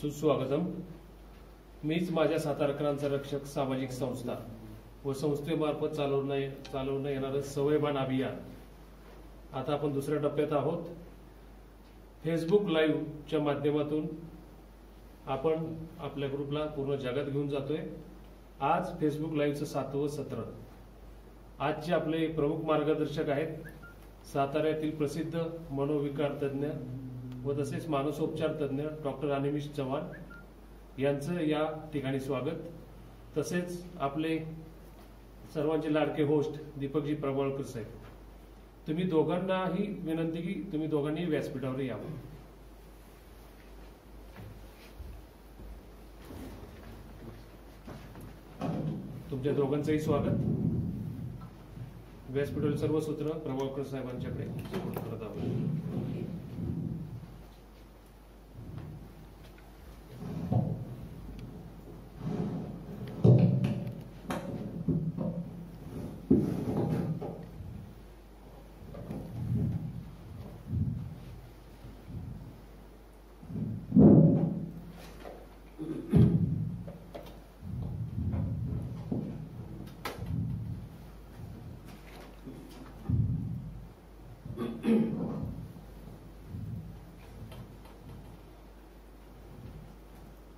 सुस्वागतम. मीच माझ्या सातारकरांचा रक्षक सामाजिक संस्था व संस्थेमार्फत चालवण्यात येणारं सवयबान अभियान. आता आपण दुसऱ्या टप्प्यात आहोत. फेसबुक लाईव्हच्या माध्यमातून आपण आपल्या ग्रुपला पूर्ण जगात घेऊन जातोय. आज फेसबुक लाईव्हचं 7वं सत्र. आजचे आपले प्रमुख मार्गदर्शक आहेत साताऱ्यातील प्रसिद्ध मनोविकार तज्ज्ञ व तसेच मानसोपचार तज्ज्ञ डॉक्टर अनिमिष चव्हाण यांचं या ठिकाणी स्वागत. तसेच आपले सर्वांचे लाडके होस्ट दीपकजी प्रभावळकर साहेब. तुम्ही दोघांनाही विनंती की तुम्ही दोघांनी व्यासपीठावर यावं. तुमच्या दोघांचंही स्वागत. व्यासपीठावर सर्व सूत्र प्रभावळकर साहेबांच्याकडे करत आहोत.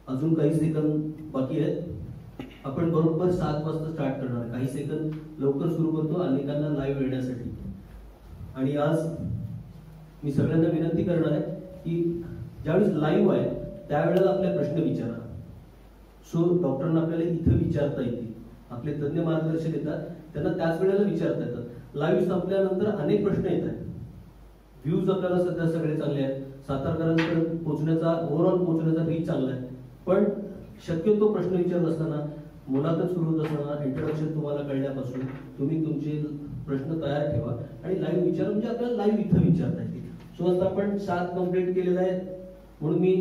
अजून काही सेकंद बाकी आहेत. आपण बरोबर 7 वाजता स्टार्ट करणार. काही सेकंद लवकर सुरू करतो अनेकांना लाईव्ह येण्यासाठी. आणि आज मी सगळ्यांना विनंती करणार आहे की ज्यावेळेस लाईव्ह आहे त्यावेळेला आपले प्रश्न विचारा. सो डॉक्टरांना आपल्याला इथं विचारता येतील. आपले तज्ञ मार्गदर्शक येतात त्यांना त्याच वेळेला विचारता येतात. लाईव्ह संपल्यानंतर अनेक प्रश्न येत आहेत. व्ह्यूज आपल्याला सध्या सगळे चांगले आहेत. सातारकरांपर्यंत पोहोचण्याचा ओव्हरऑल पोहोचण्याचा रीच चांगला आहे. पण शक्यतो प्रश्न विचारत असताना मुलाखत सुरू होत असताना इंट्रोडक्शन तुम्हाला कळण्यापासून तुम्ही तुमचे प्रश्न तयार ठेवा आणि लाईव्ह विचारा. म्हणजे आपल्याला लाईव्ह इथं विचारता येतील. सो आता आपण 7 कंप्लीट केलेला आहे. म्हणून मी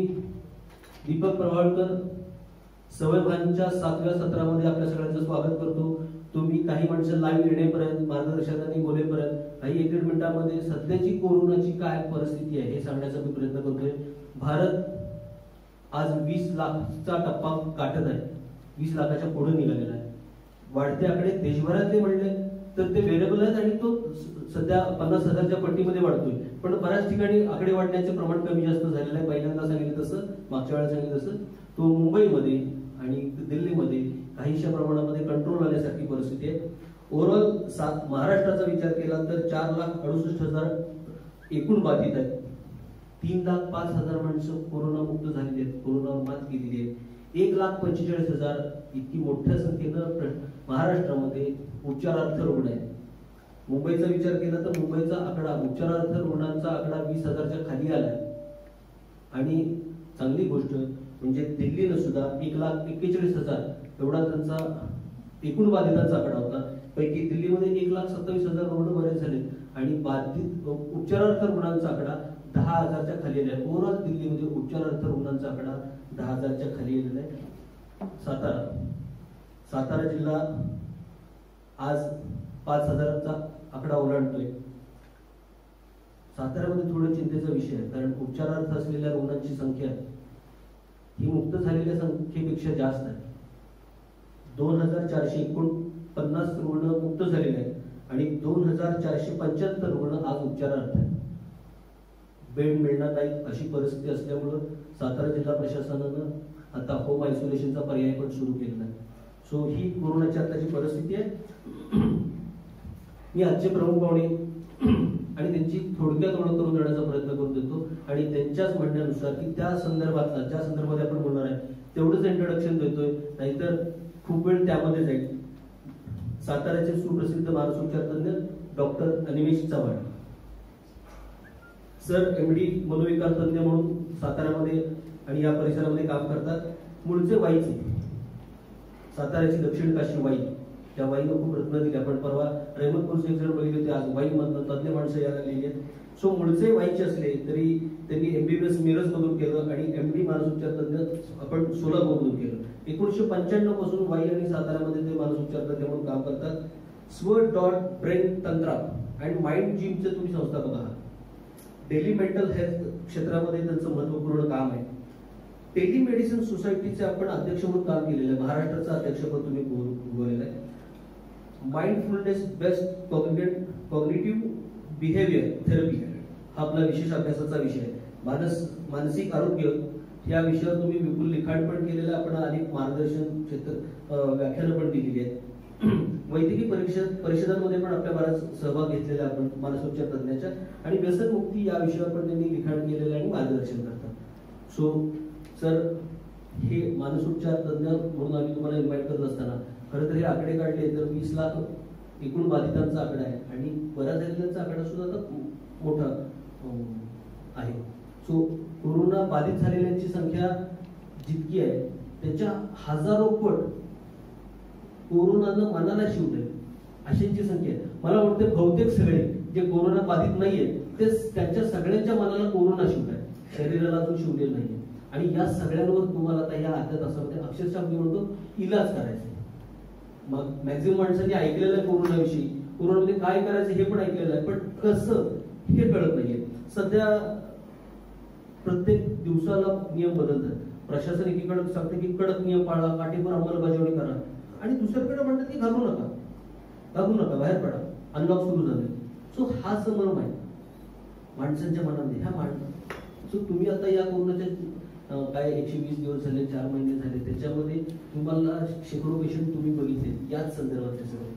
दीपक प्रभावळकर सवयबानच्या 7व्या सत्रामध्ये आपल्या सगळ्यांचं स्वागत करतो. तुम्ही काही माणसं लाईव्ह येण्यापर्यंत मार्गदर्शकांनी बोलेपर्यंत काही 1-1.5 मिनिटांमध्ये सध्याची कोरोनाची काय परिस्थिती आहे हे सांगण्याचा मी प्रयत्न करतोय. भारत आज 20 लाखचा टप्पा गाठत आहे. 20 लाखाच्या पुढे निघालेला आहे. वाढते आकडे देशभरातले म्हणले तर ते व्हेरिएबल आहेत आणि तो सध्या 50,000च्या पट्टीमध्ये वाढतोय. पण बऱ्याच ठिकाणी आकडे वाढण्याचे प्रमाण कमी जास्त झालेलं आहे. पहिल्यांदा सांगितलं तसं, मागच्या वेळेला सांगितलं तसं तो मुंबईमध्ये आणि दिल्लीमध्ये काहीशा प्रमाणामध्ये कंट्रोल आल्यासारखी परिस्थिती आहे. ओव्हरऑल महाराष्ट्राचा विचार केला तर 4,68,000 एकूण बाधित आहेत. 3,05,000 माणसं कोरोनामुक्त झालेली आहेत, कोरोनावर मात केलेली आहे. 1,45,000 इतकी मोठ्या संख्येनं महाराष्ट्रामध्ये उपचारार्थ रुग्ण आहेत. मुंबईचा विचार केला तर मुंबईचा आकडा उपचारार्थ रुग्णांचा आकडा 20,000च्या खाली आलाय. आणि चांगली गोष्ट म्हणजे दिल्लीनं सुद्धा 1,41,000 एवढा त्यांचा एकूण बाधितांचा आकडा होता. पैकी दिल्लीमध्ये 1,27,000 रुग्ण बरे झाले आणि बाधित उपचारार्थ रुग्णांचा आकडा 10,000च्या खाली आलाय. ओव्हरऑल दिल्लीमध्ये उपचारार्थ रुग्णांचा आकडा 10,000च्या खाली आलेला आहे. सातारा जिल्हा आज 5,000चा आकडा ओलांडतोय. साताऱ्यामध्ये थोडं चिंतेचा विषय आहे कारण उपचारार्थ असलेल्या रुग्णांची संख्या ही मुक्त झालेल्या संख्येपेक्षा जास्त आहे. 2,449 रुग्ण मुक्त झालेले आहेत आणि 2,475 रुग्ण आज उपचारार्थ आहेत. बेड मिळणार नाही अशी परिस्थिती असल्यामुळं सातारा जिल्हा प्रशासनानं आता होम आयसोलेशनचा पर्याय पण सुरू केलेला आहे. सो ही कोरोनाची आताची परिस्थिती आहे. मी आजचे प्रमुख पाहुणे आणि त्यांची थोडक्यात ओळख करून देण्याचा प्रयत्न करून देतो आणि त्यांच्याच म्हणण्यानुसार की त्या संदर्भातला ज्या संदर्भात आपण बोलणार आहे तेवढंच इंट्रोडक्शन देतोय, नाहीतर खूप वेळ त्यामध्ये जाईल. साताऱ्याचे सुप्रसिद्ध मानसोपचार तज्ञ डॉक्टर अनिमिष चव्हाण सर MD मनोविकार तज्ञ म्हणून साताऱ्यामध्ये आणि या परिसरामध्ये काम करतात. मूळचे वाईचे, साताऱ्याची दक्षिण काशी वाई, त्या वाईनं खूप रत्न दिली. आपण परवा रेहमतपूरचे एक जण बघितले होते. आज वाईमधनं तज्ञ माणसं यायला लागलेली आहेत. सो मूळचे वाईचे असले तरी त्यांनी MBBS मिरज मधून केलं आणि MD मानसोपचार तज्ञ आपण सोलापूरमधून केलं. 1995 पासून वाई आणि साताऱ्यामध्ये ते मानसोपचार तज्ञ म्हणून काम करतात. स्व.ब्रेन तंत्रा अँड माइंड जिमचे तुम्ही संस्थापक आहात. डेली मेंटल हेल्थ क्षेत्रामध्ये त्यांचं महत्वपूर्ण काम आहे. टेलिमेडिसिन सोसायटीचे आपण अध्यक्ष म्हणून काम केलेलं आहे. महाराष्ट्राचं अध्यक्षपद तुम्ही भूगोलेलं आहे. Mindfulness based cognitive behaviour therapy हा आपला विशेष अभ्यासाचा विषय आहे. मानसिक आरोग्य या विषयावर तुम्ही विपुल लिखाण पण केलेलं आहे. आपण अनेक मार्गदर्शन व्याख्यानं पण दिलेली आहेत. वैद्यकीय परिषदांमध्ये पण आपल्या बराच सहभाग घेतलेला आपण मानसोपचार तज्ञाच्या, आणि व्यसनमुक्ती या विषयावर पण त्यांनी लिखाण केलेलं आणि मार्गदर्शन करतात. सो सर, हे मानसोपचार तज्ञ म्हणून आम्ही तुम्हाला इन्व्हाइट करत असताना खरं तर हे आकडे काढले तर 20 लाख एकूण बाधितांचा आकडा आहे आणि बऱ्याच झालेल्यांचा आकडा सुद्धा आता मोठा आहे. सो कोरोना बाधित झालेल्यांची संख्या जितकी आहे त्याच्या हजारो पट कोरोनानं मनाला शिवलंय अशांची संख्या आहे. मला वाटतं बहुतेक सगळे जे कोरोना बाधित नाहीये ते त्यांच्या सगळ्यांच्या मनाला कोरोना शिवलाय, शरीराला अजून शिवलेलं नाहीये. आणि या सगळ्यांवर तुम्हाला आता या अर्ध्या तासामध्ये अक्षरशः मी म्हणतो इलाज करायचा. मग मॅक्झिमम माणसांनी ऐकलेलं आहे कोरोनाविषयी, कोरोनामध्ये काय करायचं हे पण ऐकलेलं आहे, पण कसं हे कळत नाहीये. सध्या प्रत्येक दिवसाला नियम बदलतात. प्रशासन एकीकडे सांगते की कडक नियम पाळा, काटेकोर अंमलबजावणी करा, आणि दुसरीकडे म्हणतात की घाबरू नका, बाहेर पडा, अनलॉक सुरू झाले. सो हा समरम आहे माणसांच्या मनामध्ये. सो तुम्ही आता या कोरोनाच्या काय 120 दिवस झाले, 4 महिने झाले, त्याच्यामध्ये तुम्हाला शेकडो पेशंट तुम्ही बघितले याच संदर्भातले सगळे.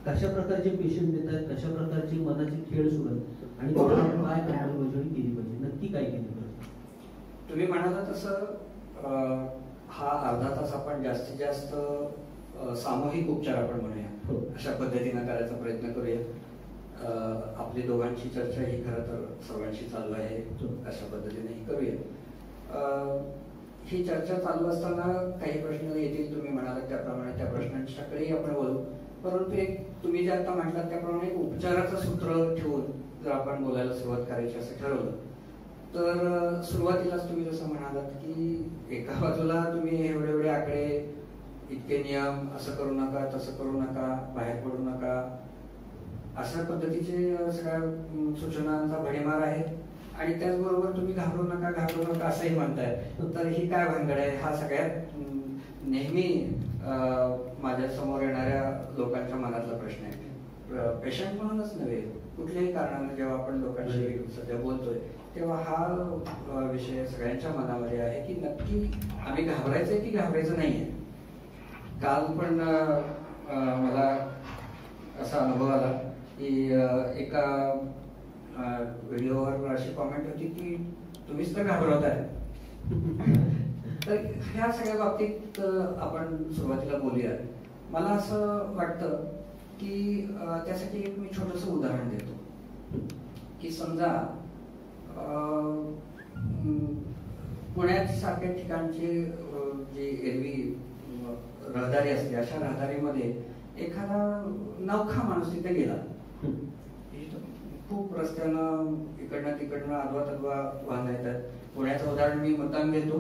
कशा प्रकारचे पेशंट देत आहेत, कशा प्रकारचे मनाचे खेळ सुरू आहेत, आणि काय अंमलबजावणी केली पाहिजे, नक्की काय केली पाहिजे? तुम्ही म्हणाला तसं हा अर्धा तास आपण जास्तीत जास्त सामूहिक उपचार आपण म्हणूया अशा पद्धतीनं करायचा प्रयत्न करूया. आपली दोघांची चर्चा ही खरं तर सर्वांशी चालू आहे, अशा पद्धतीने करूया. ही चर्चा चालू असताना काही प्रश्न येतील, तुम्ही म्हणालात त्याप्रमाणे त्या प्रश्नांच्याकडेही आपण बोलू. परंतु एक तुम्ही जे आता म्हटलात त्याप्रमाणे एक उपचाराचं सूत्र ठेवून जर आपण बोलायला सुरुवात करायची असं ठरवलं तर सुरुवातीलाच तुम्ही जसं म्हणालात की एका बाजूला तुम्ही एवढे आकडे, इतके नियम, असं करू नका, तसं करू नका, बाहेर पडू नका, अशा पद्धतीचे सगळ्या सूचनांचा भडीमार आहे. आणि त्याचबरोबर तुम्ही घाबरू नका असंही म्हणताय. तर ही काय भानगड आहे? हा सगळ्यात नेहमी माझ्या समोर येणाऱ्या लोकांच्या मनातला प्रश्न आहे. पेशंट म्हणूनच नव्हे, कुठल्याही कारणाने जेव्हा आपण लोकांशी सध्या बोलतोय तेव्हा हा विषय सगळ्यांच्या मनामध्ये आहे की नक्की आम्ही घाबरायचंय की घाबरायचं नाहीये. काल पण मला असा अनुभव आला की एका व्हिडिओवर अशी कॉमेंट होती की तुम्हीच तर घाबरवताय. तर ह्या सगळ्या बाबतीत आपण सुरुवातीला बोलूया. मला असं वाटतं की त्यासाठी एक मी छोटंसं उदाहरण देतो की समजा पुण्यात सारख्या ठिकाणची जी एरवी रहदारी असते अशा रहदारीमध्ये एखादा नवखा माणूस तिथे गेला. खूप रस्त्यानं इकडनं तिकडनं आदवा तदवा वाहन येतात. पुण्याचं उदाहरण मी मुद्दाम घेतो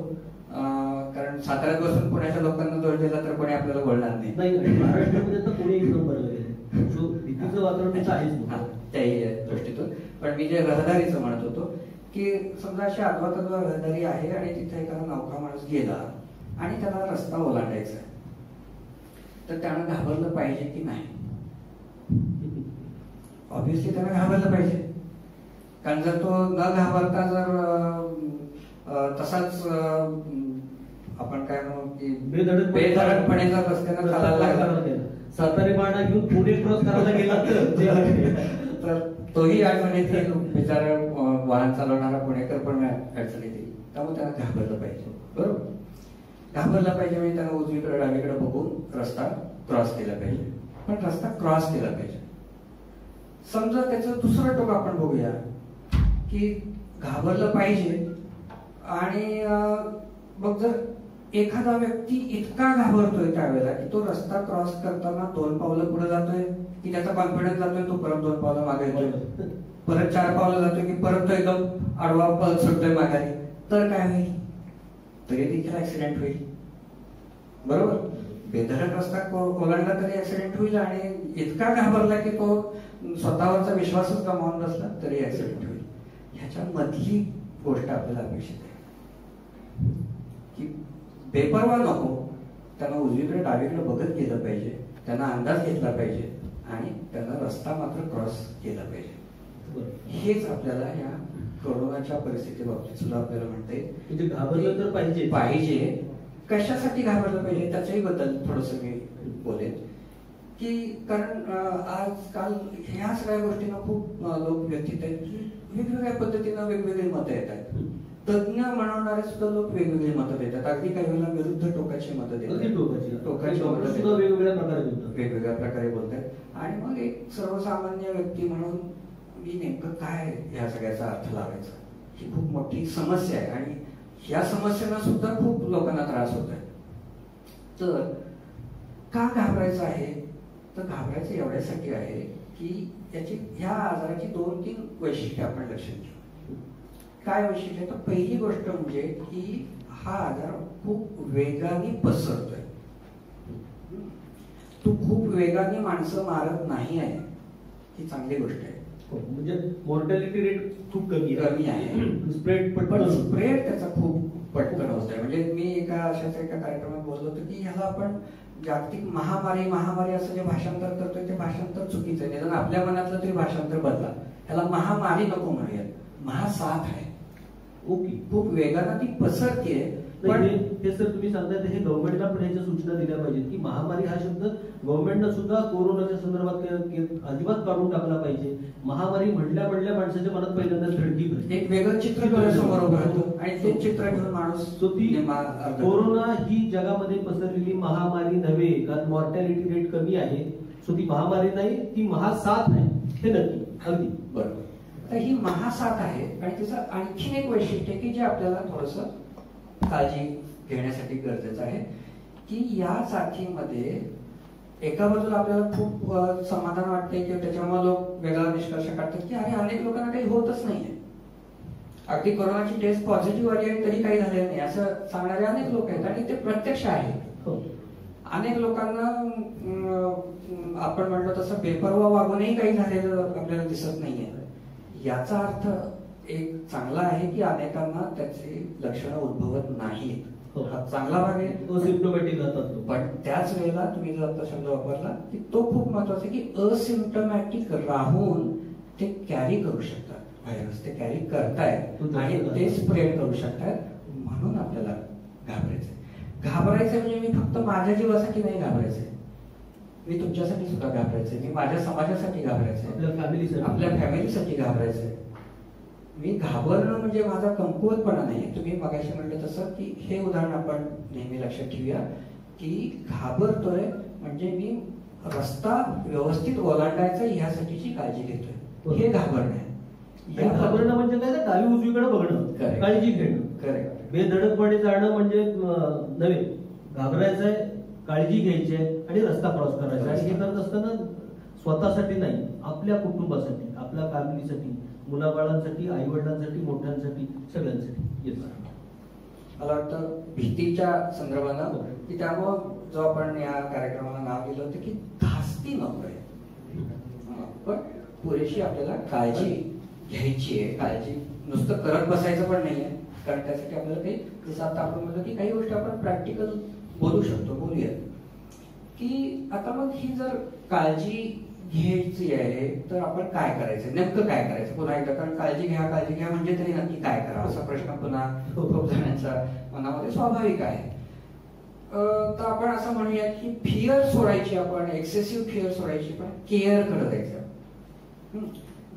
कारण साताऱ्यात बसून पुण्याच्या लोकांना दोष दिला तर कोणी आपल्याला बोलणार नाही. महाराष्ट्रामध्ये तर पुणे एक नंबरला गेले, भीतीचं वातावरण आहेच त्याही दृष्टीतून. पण मी जे रहदारीचं म्हणत होतो की समजा अशी आदवा तदवा रहदारी आहे आणि तिथे एखादा नवखा माणूस गेला आणि त्याला रस्ता ओलांडायचा आहे, तर त्यानं घाबरलं पाहिजे की नाही? ऑब्व्हियसली त्यानं घाबरलं पाहिजे. कारण जर तो न घाबरता जर तसाच आपण काय म्हणू की बेधडकपणे जर रस्त्यानं चालायला लागला, सातारी पाडा घेऊन पुणे क्रॉस करायला गेला तर तोही अडचण येते. बिचारा वाहन चालवणारा पुणेकर पण अडचण येते. त्यामुळे त्याला घाबरलं पाहिजे. बरोबर, घाबरला पाहिजे म्हणजे त्याला उजवीकडे डावीकडे बघून रस्ता क्रॉस केला पाहिजे. पण रस्ता क्रॉस केला पाहिजे. समजा त्याचं दुसरं टोक आपण बघूया की घाबरलं पाहिजे आणि मग जर एखादा व्यक्ती इतका घाबरतोय त्यावेळेला की तो रस्ता क्रॉस करताना 2 पावलं पुढे जातोय की त्याचा कॉन्फिडन्स जातोय, तो परत 2 पावलं मागे येतोय, परत 4 पावलं जातोय की परत तो एकदम आडवा पळ सुटतोय माघारी, तर काय होईल? तरी देखील ऍक्सिडेंट होईल. बरोबर, बेधडक रस्ता ओलांडला तरी ऍक्सिडेंट होईल आणि इतका घाबरला की तो स्वतःवरचा विश्वासच गमावून बसला तरी ऍक्सिडेंट होईल. ह्याच्या मधली गोष्ट आपल्याला अपेक्षित आहे की बेपर्वा नको, त्यांना उजवीकडे डावीकडे बघत गेलं पाहिजे, त्यांना अंदाज घेतला पाहिजे आणि त्यांना रस्ता मात्र क्रॉस केला पाहिजे. हेच आपल्याला या कोरोनाच्या परिस्थितीबाबतीत सुद्धा आपल्याला म्हणते. म्हणजे घाबरलं तर पाहिजे. कशासाठी घाबरलं पाहिजे त्याच्याही बद्दल थोडस मी बोलेन की कारण आजकाल ह्या सगळ्या गोष्टींना खूप लोक व्यथित आहेत की वेगवेगळ्या पद्धतीनं वेगवेगळी मतं येत आहेत. तज्ञ म्हणणारे सुद्धा लोक वेगवेगळी मतं देतात. अगदी काही वेळेला विरुद्ध टोकाची मतं देतात, टोकाची मतं वेगवेगळ्या प्रकारे बोलतात. आणि मग एक सर्वसामान्य व्यक्ती म्हणून मी नेमकं काय या सगळ्याचा अर्थ लावायचा, ही खूप मोठी समस्या आहे आणि या समस्यांना सुद्धा खूप लोकांना त्रास होत आहे. तर का घाबरायचं आहे, तर घाबरायचं एवढ्यासाठी आहे की ह्या आजाराची 2-3 वैशिष्ट्ये आपण लक्षात घेऊ. काय वैशिष्ट्य, तर पहिली गोष्ट म्हणजे की हा आजार खूप वेगाने पसरतोय. तो खूप वेगाने माणसं मारत नाही आहे, ही चांगली गोष्ट आहे. म्हणजे मॉर्टॅलिटी रेट खूप कमी आहे. स्प्रेड त्याचा खूप पटकन होत आहे. म्हणजे मी एका कार्यक्रमात बोललो होतो की ह्याला आपण जागतिक महामारी असं जे भाषांतर करतोय ते भाषांतर चुकीचं आहे. निदान आपल्या मनातलं तरी भाषांतर बदला. ह्याला महामारी नको म्हणूयात, महासाथ आहे. ओके, खूप वेगाने ती पसरतीये. पण हे सर तुम्ही सांगताय हे गव्हर्नमेंटला पण ह्याच्या सूचना दिल्या पाहिजेत की महामारी हा शब्द गव्हर्नमेंटनं सुद्धा कोरोनाच्या संदर्भात अजिबात काढून टाकला पाहिजे. महामारी म्हणल्या माणसाच्या मनात पहिल्यांदा धडकी एक वेगळं चित्र डोळ्यासमोर उभं राहतं आणि ते चित्र घेऊन माणूस कोरोना ही जगामध्ये पसरलेली महामारी नव्हे, कारण मॉर्टॅलिटी रेट कमी आहे. सो ती महामारी नाही, ती महासाथ आहे. हे नक्की अगदी बरोबर. तर ही महासाथ आहे आणि तिचं आणखीन एक वैशिष्ट्य की जे आपल्याला थोडस काळजी घेण्यासाठी गरजेचं आहे की या साथीमध्ये एका बाजूला आपल्याला खूप समाधान वाटते किंवा त्याच्यामुळे लोक वेगळा निष्कर्ष काढतात की अरे अनेक लोकांना काही होतच नाहीये, अगदी कोरोनाची टेस्ट पॉझिटिव्ह आली आणि तरी काही झालेलं नाही असं सांगणारे अनेक लोक आहेत आणि ते प्रत्यक्ष आहेत. अनेक लोकांना आपण म्हणलो तसं बेपर्वा वागूनही काही झालेलं आपल्याला दिसत नाहीये. याचा अर्थ एक चांगला आहे की अनेकांना त्याची लक्षणं उद्भवत नाहीत. हा चांगला भाग आहे, असिम्प्टोमॅटिक राहतात. पण त्याच वेळेला तुम्ही जर आता शब्द वापरला की तो खूप महत्वाचा आहे की असिम्प्टोमॅटिक राहून ते कॅरी करू शकतात व्हायरस, ते कॅरी करतायत आणि ते स्प्रेड करू शकतात. म्हणून आपल्याला घाबरायचंय म्हणजे मी फक्त माझ्या जीवासाठी नाही घाबरायचंय, मी तुमच्यासाठी सुद्धा घाबरायचंय, मी माझ्या समाजासाठी घाबरायचंय, आपल्या फॅमिलीसाठी घाबरायचंय. मी घाबरणं म्हणजे माझा कमकुवतपणा नाही. तुम्ही मगाशी म्हणलं तसं की हे उदाहरण आपण नेहमी लक्षात ठेवूया की घाबरतोय म्हणजे मी रस्ता व्यवस्थित ओलांडायचा ह्यासाठीची काळजी घेतोय, हे घाबरणं आहे. घाबरणं म्हणजे काय, डावी उजवीकडे बघणं, काळजी घेणं. करेक्ट. बेधडकपणे जाणं म्हणजे नव्हे, घाबरायचंय, काळजी घ्यायची आहे आणि रस्ता क्रॉस करायचा. आणि हे करत असताना स्वतःसाठी नाही, आपल्या कुटुंबासाठी, आपल्या फॅमिलीसाठी, मुलाबाळांसाठी, आई वडिलांसाठी, मोठ्यांसाठी, सगळ्यांसाठी. मला वाटतं भीतीच्या संदर्भानं की त्यामुळं जो आपण या कार्यक्रमाला नाव दिलं होतं की धास्ती नकोय, पण पुरेशी आपल्याला काळजी घ्यायची आहे. काळजी नुसतं करत बसायचं पण नाहीये, कारण त्यासाठी आपल्याला काही, जसं आता आपण म्हणलं की काही गोष्टी आपण प्रॅक्टिकल बोलू शकतो. बोलूया की आता मग ही जर काळजी घ्यायची आहे तर आपण काय करायचं, नेमकं काय करायचं. पुन्हा एकदा, कारण काळजी घ्या म्हणजे तरी नक्की काय करावं असा प्रश्न पुन्हा खूप जणांच्या मनामध्ये स्वाभाविक आहे. तर आपण असं म्हणूया की फिअर सोडायची, आपण एक्सेसिव्ह फिअर सोडायची, पण केअर करत जायचं.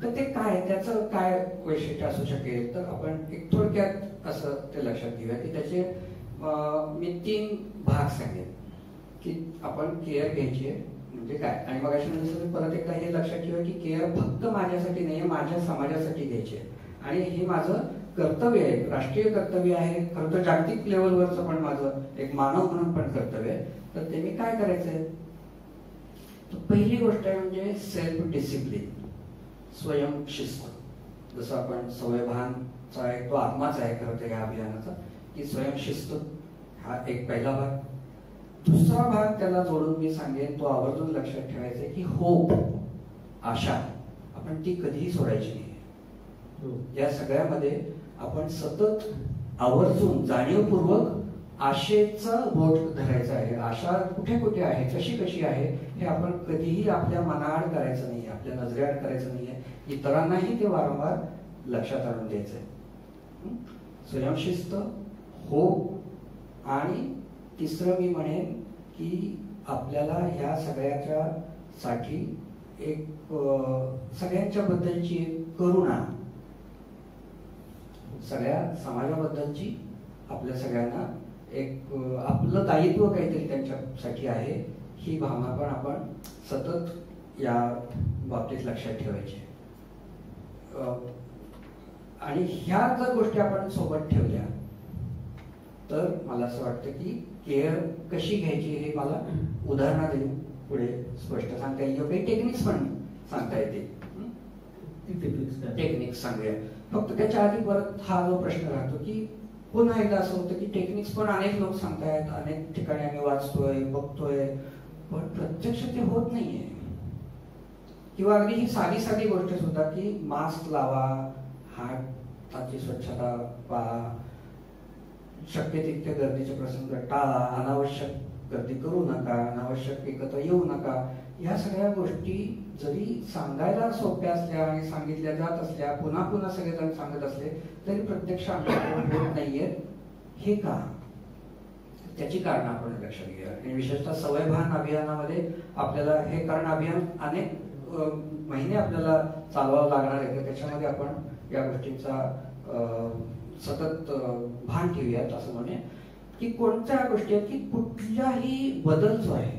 तर ते काय, त्याचं काय वैशिष्ट्य असू शकेल, तर आपण एक थोडक्यात असं ते लक्षात घेऊया की त्याचे मी 3 भाग सांगेन की आपण केअर घ्यायची आहे म्हणजे काय. आणि मग अशा परत एकदा हे लक्षात ठेवा की केअर फक्त माझ्यासाठी नाही, माझ्या समाजासाठी घ्यायची आहे आणि हे माझं कर्तव्य आहे, राष्ट्रीय कर्तव्य आहे, खरं तर जागतिक लेवलवरचं पण माझं एक मानव म्हणून पण कर्तव्य आहे. तर ते मी काय करायचंय, पहिली गोष्ट आहे म्हणजे सेल्फ डिसिप्लिन, स्वयंशिस्त. जसं आपण सवयभानचा आहे, तो आत्माच आहे खरं तर या अभियानाचा, की स्वयंशिस्त हा एक पहिला भाग. दुसरा भाग त्याला जोडून मी सांगेन, तो आवर्जून लक्षात ठेवायचा की होप, आशा, आपण ती कधीही सोडायची नाही. या सगळ्यामध्ये आपण सतत आवर्जून जाणीवपूर्वक आशेचा बोट धरायचा आहे. आशा कुठे कुठे आहे, कशी कशी आहे, हे आपण कधीही आपल्या मनाआड करायचं नाही, आपल्या नजरेआड करायचं नाहीये. इतरांनाही ते वारंवार लक्षात आणून द्यायचंय. स्वयंशिस्त हो. आणि तिसरं मी म्हणेन की आपल्याला ह्या सगळ्याच्या साठी एक सगळ्यांच्या बद्दलची एक करुणा, सगळ्या समाजाबद्दलची आपल्या सगळ्यांना एक आपलं दायित्व काहीतरी त्यांच्यासाठी आहे, ही भावना पण आपण सतत या बाबतीत लक्षात ठेवायची. आणि ह्या जर गोष्टी आपण सोबत ठेवल्या तर मला असं वाटतं की केअर कशी घ्यायची हे मला उदाहरणं देऊन पुढे स्पष्ट सांगता येईल. काही टेक्निक्स पण सांगता येतील. टेक्निक्स सांगूया. फक्त त्याच्या आधी परत हा जो प्रश्न राहतो की पुन्हा एकदा असं होतं की टेक्निक्स पण अनेक लोक सांगतायत, अनेक ठिकाणी आम्ही वाचतोय, बघतोय, पण प्रत्यक्ष ते होत नाहीये. किंवा अगदी ही साधी साधी गोष्ट सुद्धा की मास्क लावा, हाताची स्वच्छता पाळा, शक्य तितके गर्दीचे प्रसंग टाळा, अनावश्यक गर्दी करू नका, अनावश्यक एकत्र येऊ नका. या सगळ्या गोष्टी जरी सांगायला सोप्या असल्या आणि सांगितल्या जात असल्या, पुन्हा पुन्हा सगळेजण सांगत असले तरी प्रत्यक्ष आमच्याकडून होत नाहीये. हे का? त्याची कारण आपण लक्षात घ्या. आणि विशेषतः सवयभान अभियानामध्ये आपल्याला हे कारण अभियान अनेक महिने आपल्याला चालवावं लागणार आहे. त्याच्यामध्ये आपण या गोष्टींचा सतत भान ठेवूयात. असं म्हणे की कोणत्या गोष्टी आहेत की कुठलाही बदल जो आहे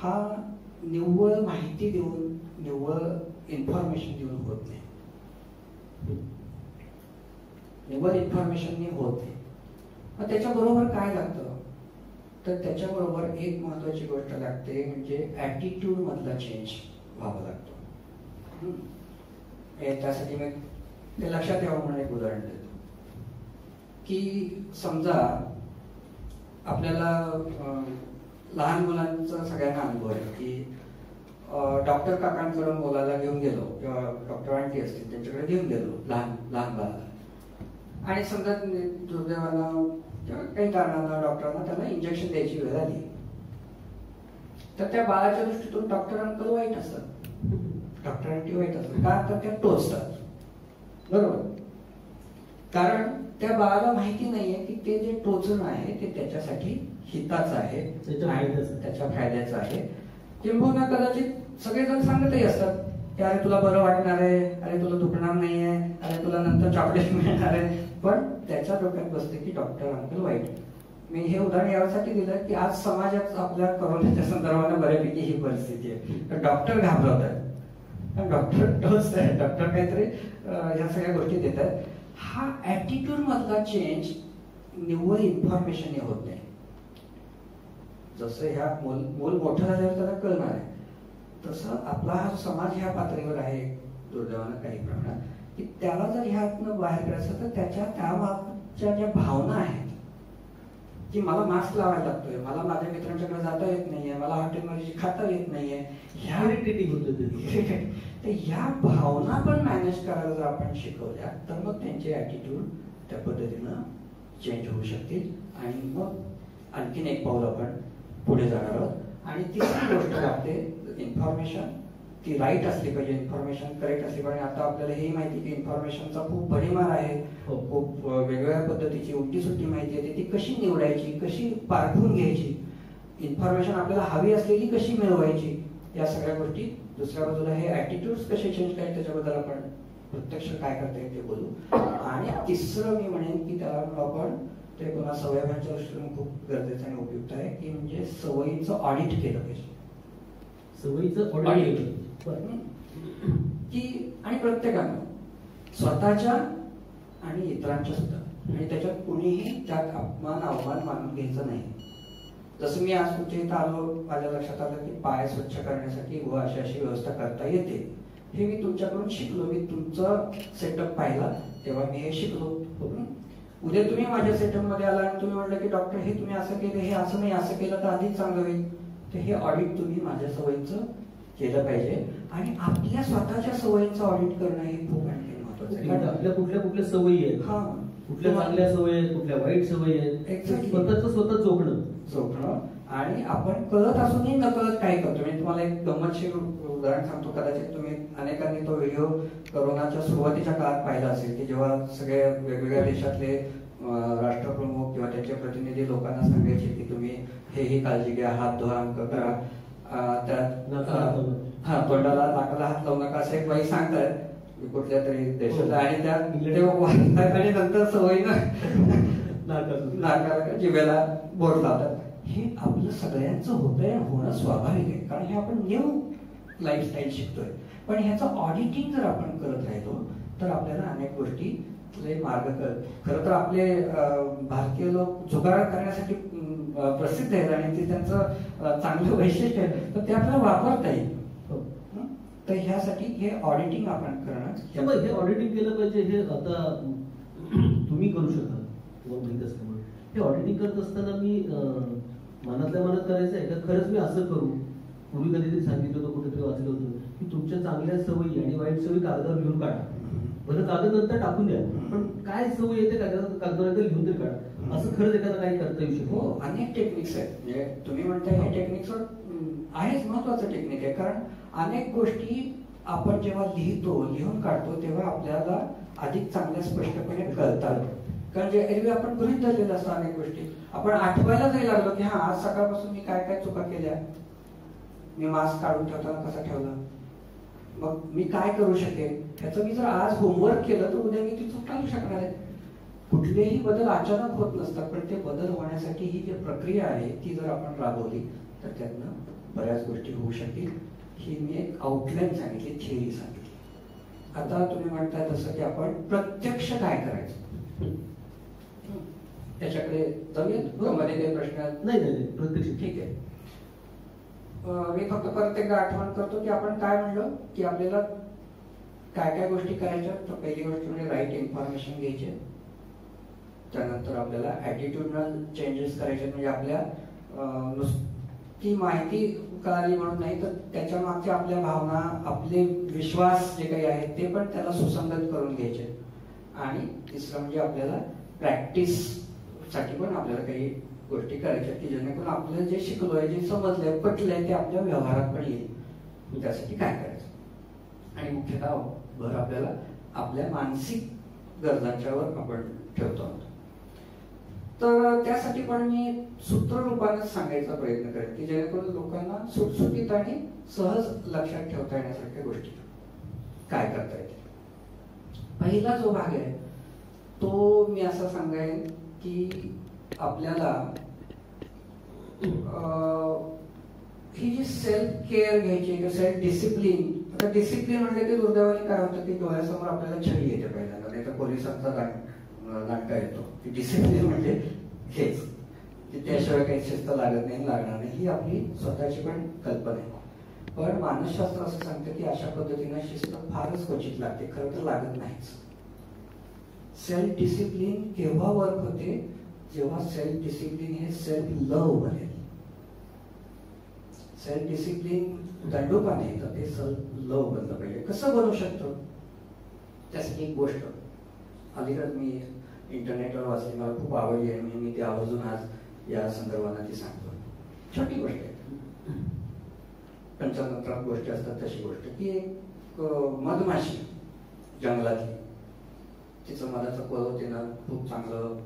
हा निव्वळ माहिती देऊन, निव्वळ इन्फॉर्मेशन देऊन होत नाही. निव्वळ इन्फॉर्मेशनने होत नाही. मग त्याच्याबरोबर काय लागतं? तर त्याच्याबरोबर एक महत्वाची गोष्ट लागते, म्हणजे ऍटिट्यूड मधला चेंज व्हावा लागतो. त्यासाठी मी ते लक्षात यावं म्हणून एक उदाहरण देतो की समजा आपल्याला लहान मुलांचा सगळ्यांना अनुभव आहे की डॉक्टर काकांकडे मुलाला घेऊन गेलो किंवा डॉक्टर आंटी असतील त्यांच्याकडे घेऊन गेलो लहान लहान बाळाला, आणि समजा दुर्दैवानं किंवा काही कारणानं डॉक्टरांना त्याला इंजेक्शन द्यायची वेळ आली, तर त्या बाळाच्या दृष्टीतून डॉक्टर अंकल वाईट असतात, डॉक्टर आंटी वाईट असतात. का? तर त्या टोचतात. बरोबर? कारण त्या बाळाला माहिती नाहीये की ते जे टोचणं आहे ते त्याच्यासाठी हिताचं आहे, त्याच्या फायद्याचं आहे. किंबहुना कदाचित सगळेजण सांगतही असतात की अरे तुला बरं वाटणार आहे, अरे तुला दुखणार नाहीये, अरे तुला नंतर चॉकलेट मिळणार आहे. पण त्याच्या डोक्यात बसते की डॉक्टर अंकल वाईट. मी हे उदाहरण यासाठी दिलं की आज समाजात आपल्या कोरोनाच्या संदर्भाने बऱ्यापैकी ही परिस्थिती आहे. तर डॉक्टर घाबरवतात, डॉक्टर टोचतात, डॉक्टर काहीतरी ह्या सगळ्या गोष्टी देतात. हा ऍटिट्यूड मधला चेंज निव्वळ इन्फॉर्मेशन होत नाही. जसं ह्या मूल मोठं झाल्यावर त्याला कळणार आहे, तसं आपला हा समाज ह्या पातळीवर आहे दुर्दैवानं काही प्रमाणात, की त्याला जर ह्यातनं बाहेर करायचं तर त्याच्या ज्या भावना आहेत की मला मास्क लावायला लागतोय, मला माझ्या मित्रांच्याकडे जाता येत नाहीये, मला हॉटेलमध्ये खाता येत नाहीये, ह्या तर ह्या भावना पण मॅनेज करायला जर आपण शिकवल्या तर मग त्यांचे ऍटिट्यूड त्या पद्धतीनं चेंज होऊ शकतील. आणि मग आणखीन एक पाऊल आपण पुढे जाणार आहोत. आणि तिसरी गोष्ट लागते इन्फॉर्मेशन, ती राईट असली पाहिजे, इन्फॉर्मेशन करेक्ट असली पाहिजे. आता आपल्याला हे माहिती की इन्फॉर्मेशनचा खूप भडीमार आहे, खूप वेगवेगळ्या पद्धतीची उलटी सुट्टी माहिती आहे, ती कशी निवडायची, कशी पारखून घ्यायची, इन्फॉर्मेशन आपल्याला हवी असलेली कशी मिळवायची, या सगळ्या गोष्टी. दुसऱ्या बाजूला हे ऍटिट्यूड्स कसे चेंज करायचे त्याच्याबद्दल आपण प्रत्यक्ष काय करता येईल ते बोलू. आणि तिसरं मी म्हणेन की त्याला आपण ते पुन्हा सवयीच्या दृष्टीने खूप गरजेचं आणि उपयुक्त आहे की म्हणजे सवयीचं ऑडिट केलं पाहिजे. सवयीचं ऑडिट की आणि प्रत्येकानं स्वतःच्या आणि इतरांच्या सुद्धा, आणि त्याच्यात कुणीही त्यात अवमान मानून घ्यायचं नाही. जसं मी आज तुमच्या इथं आलो, माझ्या लक्षात आलं की पाय स्वच्छ करण्यासाठी व अशी व्यवस्था करता येते. हे मी तुमच्याकडून शिकलो. मी तुमचं सेटअप पाहिला तेव्हा मी हे शिकलो. उद्या तुम्ही माझ्या सेटअप मध्ये आला आणि तुम्ही म्हटलं की डॉक्टर हे तुम्ही असं केलं, हे असं नाही, असं केलं तर अधिक चांगलं होईल. तर हे ऑडिट तुम्ही माझ्या सवयीचं केलं पाहिजे. आणि आपल्या स्वतःच्या सवयीचं ऑडिट करणं हे खूप आणखी महत्वाचं आहे. म्हणजे आपल्या कुठल्या कुठल्या सवयी आहेत, हा कुठल्या चांगल्या सवयी आहेत, कुठल्या वाईट सवयी आहेत, Exactly. स्वतः जोखणं. आणि आपण कळत असूनही नकळत काय करतो. मी तुम्हाला एक गंमतशीर उदाहरण सांगतो. कदाचित तुम्ही अनेकांनी तो व्हिडिओ कोरोनाच्या सुरुवातीच्या काळात पाहिला असेल, की जेव्हा सगळे वेगवेगळ्या देशातले राष्ट्रप्रमुख किंवा त्यांचे प्रतिनिधी लोकांना सांगायचे की तुम्ही ही काळजी घ्या, हात धुवा, अंक करा, त्यात तोंडाला नाकाला हात लावू नका असं एक बाई सांगतात कुठल्या तरी देशाला, आणि त्या आणि नंतर सवयीनं नाकाला जिभेला बोट लावतात. हे आपलं सगळ्यांचं होतंय, होणं स्वाभाविक आहे, कारण हे आपण न्यू लाईफस्टाईल शिकतोय. पण ह्याचं ऑडिटिंग जर आपण करत राहिलो तर आपल्याला अनेक गोष्टी मार्ग कळत. खरं तर आपले भारतीय लोक जुगार करण्यासाठी प्रसिद्ध आहेत आणि ते त्यांचं चांगलं वैशिष्ट्य आहे, तर ते आपल्याला वापरता येईल. तर ह्यासाठी हे ऑडिटिंग आपण करणं, हे ऑडिटिंग केलं पाहिजे. हे आता तुम्ही करू शकाल असल्यामुळे हे ऑडिटिंग करत असताना मी मनातल्या मनात करायचं आहे का, खरंच मी असं करू. पूर्वी कधीतरी सांगितलं होतं, कुठेतरी वाचलं होतं की तुमच्या चांगल्या सवयी आणि वाईट सवयी कागदावर लिहून काढा. बरं, कागद नंतर टाकून द्या, पण काय सवय येते कागदावर लिहून तरी काढा. असं खरंच एखादा काही करता येऊ शकतो. हो, अनेक टेक्निक्स आहेत. म्हणजे तुम्ही म्हणताय हे टेक्निक्सवर आहेच, महत्वाचं टेक्निक आहे. कारण अनेक गोष्टी आपण जेव्हा लिहून काढतो तेव्हा आपल्याला अधिक चांगल्या स्पष्टपणे कळतात. कारण जे एरवी आपण गृहीत धरलेलं असतं अनेक गोष्टी, आपण आठवायला नाही लागलो की हा आज सकाळपासून मी काय काय चुका केल्या, मी मास्क काढून ठेवताना कसा ठेवला, मग मी काय करू शकेन, ह्याचं मी जर आज होमवर्क केलं तर उद्या मी ती चूक टाळू शकणार आहे. कुठलेही बदल अचानक होत नसतात, पण ते बदल होण्यासाठी ही जी प्रक्रिया आहे ती जर आपण राबवली तर त्यातनं बऱ्याच गोष्टी होऊ शकतील. ही मी एक आउटलाईन सांगितली, थिअरी सांगितली. आता तुम्ही म्हणताय तसं की आपण प्रत्यक्ष काय करायचं त्याच्याकडे जाऊयात. मध्ये काही प्रश्न नाही प्रत्यक्ष ठीक आहे. मी फक्त परत एकदा आठवण करतो की आपण काय म्हणलं की आपल्याला काय काय गोष्टी करायच्या. तर पहिली गोष्ट म्हणजे राईट इन्फॉर्मेशन घ्यायचे, त्यानंतर आपल्याला ॲटिट्यूडनल चेंजेस करायचे. म्हणजे आपल्या नुसती माहिती कळाली म्हणून नाही, तर त्याच्या मागच्या आपल्या भावना, आपले विश्वास जे काही आहेत ते पण त्याला सुसंगत करून घ्यायचे. आणि तिसरं म्हणजे आपल्याला प्रॅक्टिस साठी पण आपल्याला काही गोष्टी करायच्या की जेणेकरून आपलं जे शिकलोय, जे समजलंय, पटलंय ते आपल्या व्यवहारात पण येईल. त्यासाठी काय करायचं, आणि मुख्यतः भर आपल्याला आपल्या मानसिक गरजांच्यावर आपण ठेवतो आहोत. तर त्यासाठी पण मी सूत्ररूपानेच सांगायचा प्रयत्न करेन की जेणेकरून लोकांना सुटसुटीत आणि सहज लक्षात ठेवता येण्यासारख्या गोष्टी काय करता येते. पहिला जो भाग आहे तो मी असं सांगेन की आपल्याला ही जी सेल्फ केअर घ्यायची किंवा सेल्फ डिसिप्लिन. आता डिसिप्लिन म्हणजे की दुर्दैवाने काय होतं की डोळ्यासमोर आपल्याला छडी येते पहिल्यांदा, नाही तर पोलिसांचा नाटका येतो की डिसिप्लिन म्हणजे हेच, त्याशिवाय काही शिस्त लागत नाही, लागणार नाही. ही आपली स्वतःची पण कल्पना आहे. पण मानसशास्त्र असं सांगतं की अशा पद्धतीने शिस्त फारच क्वचित लागते, खरं तर लागत नाहीच. सेल्फ डिसिप्लिन केव्हा वर्क होते, जेव्हा सेल्फ डिसिप्लिन हे सेल्फ लव्ह बनेल. सेल्फ डिसिप्लिन दंडोपाने येतं, ते सेल्फ लव्ह बनलं पाहिजे. कसं बनवू शकतो त्यासाठी एक गोष्ट अलीकडे मी इंटरनेटवर वाचली, मला खूप आवडली आहे, मी ती आवर्जून आज या संदर्भाने ती सांगतो. छोटी गोष्ट आहे, पंचतंत्रात गोष्टी असतात तशी गोष्ट की एक मधमाशी जंगलातली, तिचं मधाचं कळव तिनं खूप चांगलं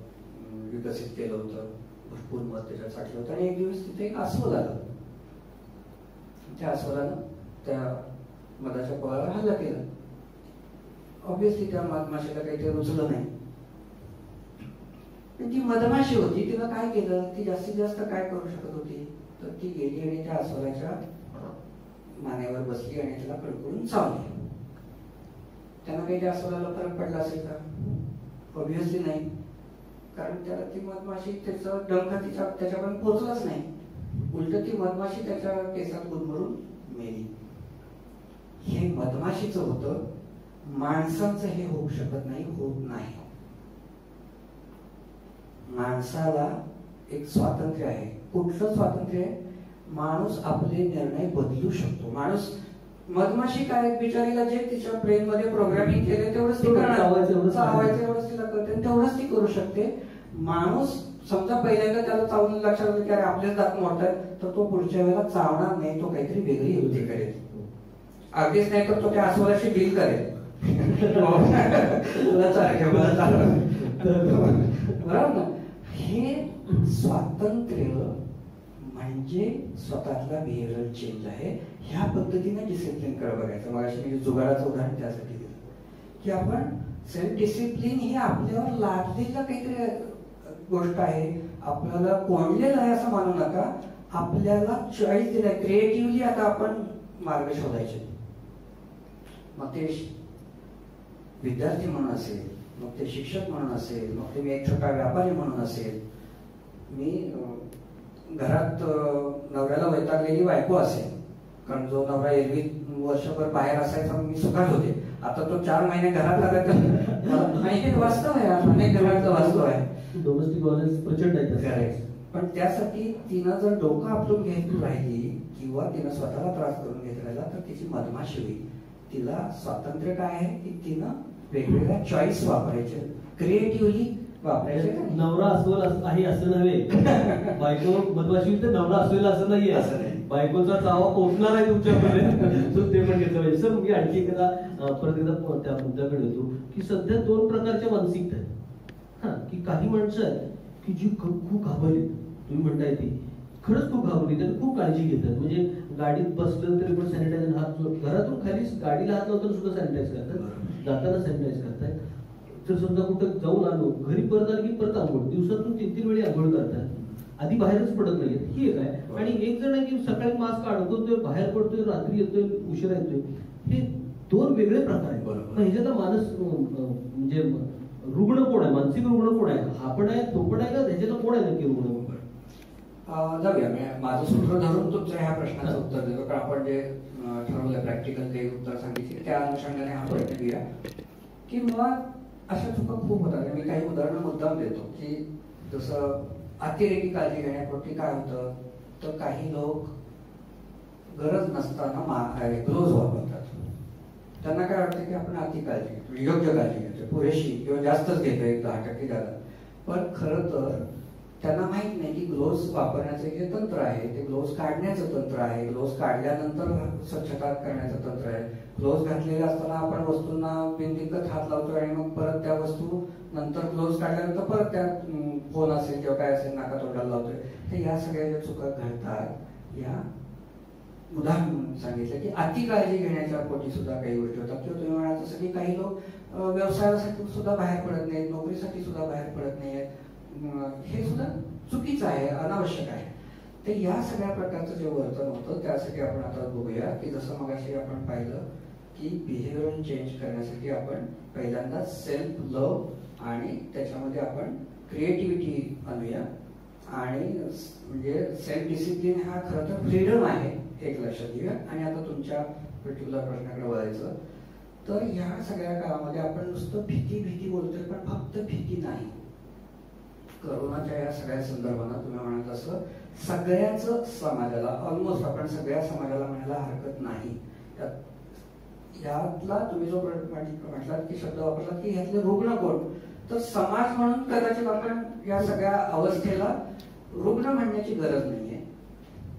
विकसित केलं होतं, भरपूर मध त्याच्यात साठलं होतं. आणि एक दिवस तिथे एक अस्वल आलं. त्या अस्वलानं त्या मधाच्या कळाला हल्ला केला. ऑब्विसली त्या मधमाशीला काही ते रुचलं नाही. पण ती मधमाशी होती, तिनं काय केलं, ती जास्तीत जास्त काय करू शकत होती, तर ती गेली आणि त्या अस्वलाच्या मानेवर बसली आणि त्याला कडकडून चावली. त्यांना काही त्या अस्वलाला फरक पडला असेल का? ऑब्विसली नाही, कारण त्याला ती मधमाशी त्याचा डंख त्याच्यापर्यंत पोहोचलाच नाही. उलट ती मधमाशी त्याच्या केसात गुदमरून मेली. हे मधमाशीचं होतं, माणसांचं हे होऊ शकत नाही, होत नाही. माणसाला एक स्वातंत्र्य आहे. कुठलं स्वातंत्र्य आहे? माणूस आपले निर्णय बदलू शकतो. माणूस मधमाशी काय बिचारीला जे तिच्या ब्रेन मध्ये प्रोग्रामिंग केले तेवढंच ती करणार, चावायचं एवढंच तिला कळते, तेवढंच ती करू शकते. माणूस समजा पहिल्यांदा त्याला चावून लक्षात आलं की अरे आपलेच दात मोडतात, तर तो पुढच्या वेळेला चावणार नाही, तो काहीतरी वेगळी युक्ती करेल. अगदीच नाही तर तो त्या अस्वलाशी डील करेल. बरोबर ना. हे स्वातंत्र्य म्हणजे स्वतःतला बिहेवियरल चेंज आहे. ह्या पद्धतीने डिसिप्लिन कडे बघायचं. मग मी जुगाराचं उदाहरण त्यासाठी दिलं की आपण सेल्फ डिसिप्लिन हे आपल्यावर लादलेलं काहीतरी गोष्ट आहे, आपल्याला कोंडलेलं आहे असं मानू नका. आपल्याला चॉईस दिलाय, क्रिएटिव्हली आता आपण मार्ग शोधायचे. मग ते विद्यार्थी म्हणून असेल, मग ते शिक्षक म्हणून असेल, मग ते मी एक छोटा व्यापारी म्हणून असेल, मी घरात नवऱ्याला वैतागलेली बायको असेल, कारण जो नवरा एरवी वर्षभर बाहेर असायचा मी सुखात होते, आता तो 4 महिने घरात आला तर हे वास्तव आहे, अनेक घरातलं वास्तव आहे. डोमेस्टिक व्हायलन्स प्रचंड आहे. पण त्यासाठी तिनं जर डोकं आपलून घेत राहिली किंवा तिनं स्वतःला त्रास करून घेत राहिला तर तिची मधमाशी होईल. तिला स्वातंत्र्य काय आहे की तिनं वेगवेगळ्या चॉईस वापरायचे, क्रिएटिव्हली वापरायचे. नवरा अस्वल आहे असं नव्हे, बायको मधमाशी तर नवरा अस्वल असं नाहीये. असं नाही, बायकोचा चावा पोचणार आहे तुमच्यापर्यंत. ते पण घेतलं पाहिजे. सर मी आणखी एकदा परत एकदा त्या मुद्द्याकडे येतो की सध्या 2 प्रकारच्या मानसिकता आहेत. हा, की काही माणसं आहेत की जी खूप घाबरली, तुम्ही म्हणताय ती खरंच खूप घाबरली, त्यांनी खूप काळजी घेतात. म्हणजे गाडीत बसलं तरी पण सॅनिटायझर, हात घरातून खाली गाडीला हात लावताना सुद्धा सॅनिटाईज करतात, जाताना सॅनिटाईज करतात. तर समजा कुठं जाऊन आलो, घरी परत आलो की परत आंघोळ, दिवसातून 3-3 वेळी आंघोळ करतात, आधी बाहेरच पडत नाहीये. ही एक आहे. आणि एक जण आहे की सकाळी मास्क अडकवतोय, बाहेर पडतोय, रात्री येतोय, उशिरा येतोय. हे 2 वेगळे प्रकार आहेत. मग ह्याच्यात माणूस म्हणजे रुग्ण कोण आहे, मानसिक रुग्ण कोण आहे, हा पण आहे, तो पण आहे का, ह्याच्यात कोण आहे नक्की रुग्ण? जाऊया, माझं सूत्र धरून तुमच्या ह्या प्रश्नाचं उत्तर देतो. कारण आपण जे ठरवलं प्रॅक्टिकल काही उत्तर सांगितले त्या अनुषंगाने हा प्रश्न घेऊया की मुळात अशा चुका खूप होतात. मी काही उदाहरणं मुद्दाम देतो की जसं अतिरेकी काळजी घेण्यापूर्वी काय होतं, तर काही लोक गरज नसताना ग्लोव्ज वापरतात. त्यांना काय वाटतं की आपण अति काळजी, योग्य काळजी घेतो, पुरेशी किंवा जास्तच घेतो, 10% जादा. पण खरं तर त्यांना माहित नाही की ग्लोव्ज वापरण्याचं जे तंत्र आहे ते ग्लोव्ज काढण्याचं तंत्र आहे, ग्लोव्ज काढल्यानंतर स्वच्छता करण्याचं तंत्र आहे. ग्लोव्ज घातलेले असताना आपण वस्तूंना बिनदिक्कत हात लावतोय आणि मग परत त्या वस्तू नंतर ग्लोव्ज काढल्यानंतर परत त्या फोन असेल किंवा काय असेल नाका तोंडाला लावतोय. तर या सगळ्या ज्या चुका घडतात, या उदाहरण म्हणून सांगितलं की अति काळजी घेण्याच्या पोटी सुद्धा काही गोष्टी होतात. किंवा तुम्ही म्हणाल तसं की काही लोक व्यवसायासाठी सुद्धा बाहेर पडत नाहीत, नोकरीसाठी सुद्धा बाहेर पडत नाहीत. हे सुद्धा चुकीचं आहे, अनावश्यक आहे. तर या सगळ्या प्रकारचं जे वर्तन होतं त्यासाठी आपण आता बघूया की जसं मगाशी आपण पाहिलं की बिहेवियर चेंज करण्यासाठी आपण पहिल्यांदा सेल्फ लव्ह आणि त्याच्यामध्ये आपण क्रिएटिव्हिटी आणूया. आणि म्हणजे सेल्फ डिसिप्लिन हा खरं तर फ्रीडम आहे, एक लक्षात घेऊया. आणि आता तुमच्या पर्टिक्युलर प्रश्नाकडे वळायचं तर ह्या सगळ्या काळामध्ये आपण नुसतं भीती बोलतोय, पण फक्त भीती नाही. करोनाच्या या सगळ्या संदर्भानं तुम्ही म्हणाल तसं सगळ्याच समाजाला, ऑलमोस्ट आपण सगळ्या समाजाला म्हणायला हरकत नाही. यातला तुम्ही जो म्हटलात की शब्द वापरलात की ह्यातले रुग्ण कोण, तर समाज म्हणून कदाचित आपण या सगळ्या अवस्थेला रुग्ण म्हणण्याची गरज नाहीये.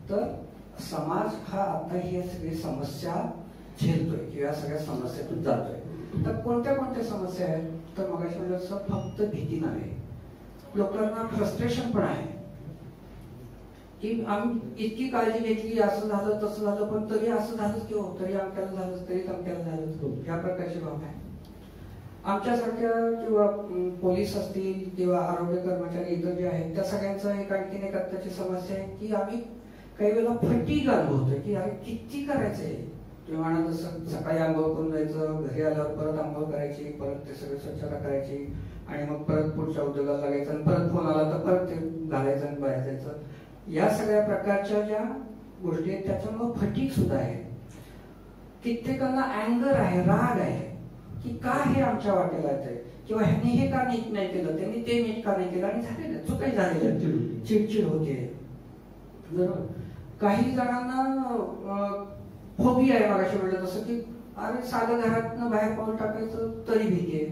तर समाज हा आता ही सगळी समस्या झेलतोय किंवा सगळ्या समस्येतून जातोय. तर कोणत्या समस्या आहेत, तर मगाशी म्हणजे फक्त भीती नव्हे, लोकांना फ्रस्ट्रेशन पण आहे की आम्ही इतकी काळजी घेतली, असं झालं तसं झालं, पण तरी असं झालंच किंवा तरी आमच्याला झालं, तरी तमक्याला झालं, या प्रकारची भाव आहे. आमच्यासारख्या किंवा पोलीस असतील किंवा आरोग्य कर्मचारी इतर जे आहेत त्या सगळ्यांचं एक आणखीन एक आत्ताची समस्या आहे की आम्ही काही वेळेला फटीग अनुभवतोय की अरे किती करायचंय. तुम्ही म्हणा तसं सकाळी आंघोळ करून जायचं, घरी आल्यावर परत आंघोळ करायची, परत ते सगळी स्वच्छता करायची आणि मग परत पुढच्या उद्योगाला लागायचं आणि परत फोन आला तर परत ते घालायचं आणि बाहेर जायचं. या सगळ्या प्रकारच्या ज्या गोष्टी आहेत त्याच्यामुळे फटीग सुद्धा आहे. कित्येकांना अँगर आहे, राग आहे की का हे आमच्या वाटेला येतंय किंवा ह्यांनी हे का नीट नाही केलं, त्यांनी ते नीट का नाही केलं, आणि झालेलं चुकाही झालेल्या, चिडचिड होते. बरोबर. काही जणांना हॉबी आहे, मगाशी म्हटलं तसं की अरे साधं घरातनं बाहेर पाऊल टाकायचं तरी भीती आहे.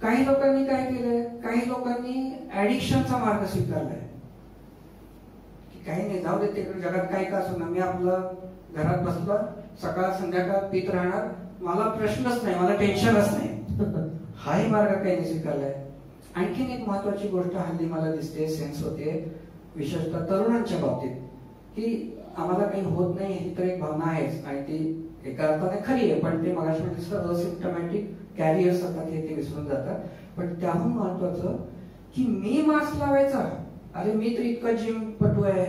काही लोकांनी काय केलंय, काही लोकांनी ऍडिक्शनचा मार्ग स्वीकारलाय की काही नाही, जाऊ दे तिकडे जगात काही का असो ना, मी आपलं घरात बसलो सकाळ संध्याकाळ पित राहणार, मला प्रश्नच नाही, मला टेन्शनच नाही. हाही मार्ग काही स्वीकारलाय. आणखीन एक महत्वाची गोष्ट हल्ली मला दिसते, सेन्स होते, विशेषतः तरुणांच्या बाबतीत, की आम्हाला काही होत नाही ही तर एक भावना आहेच आणि ती एका अर्थाने खरी आहे, पण ते मगाशी म्हटलं असिम्प्टमॅटिक कॅरियर्स असतात हे ते विसरून जातात. पण त्याहून महत्वाचं की मी मास्क लावायचा, अरे मी तर इतका जिम पटू आहे,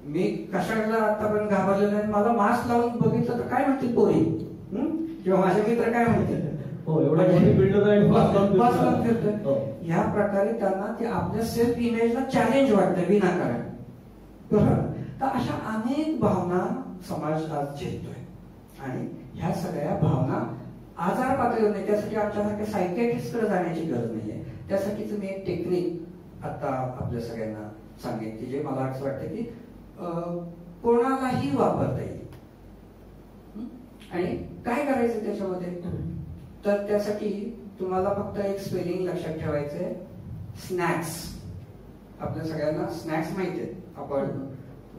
मी कशाला आतापर्यंत घाबरलेलं नाही, मला मास्क लावून बघितलं तर काय म्हणतील पोरी किंवा माझे मित्र काय म्हणतील, ह्या प्रकारे त्यांना ते आपल्या सेल्फ इमेजला चॅलेंज वाटतं विनाकारण. तर अशा अनेक भावना समाज आज झेलतोय आणि ह्या सगळ्या भावना आजार पातळीवर नाही, त्यासाठी आमच्यासारख्या सायकॅट्रिस्टकडे जाण्याची गरज नाहीये. त्यासाठीच मी एक टेक्निक आता आपल्या सगळ्यांना सांगेन की जे मला असं वाटतं की कोणालाही वापरता येईल. आणि काय करायचं त्याच्यामध्ये, तर त्यासाठी तुम्हाला फक्त एक स्पेलिंग लक्षात ठेवायचंय, स्नॅक्स. आपल्या सगळ्यांना स्नॅक्स माहिती आहेत, आपण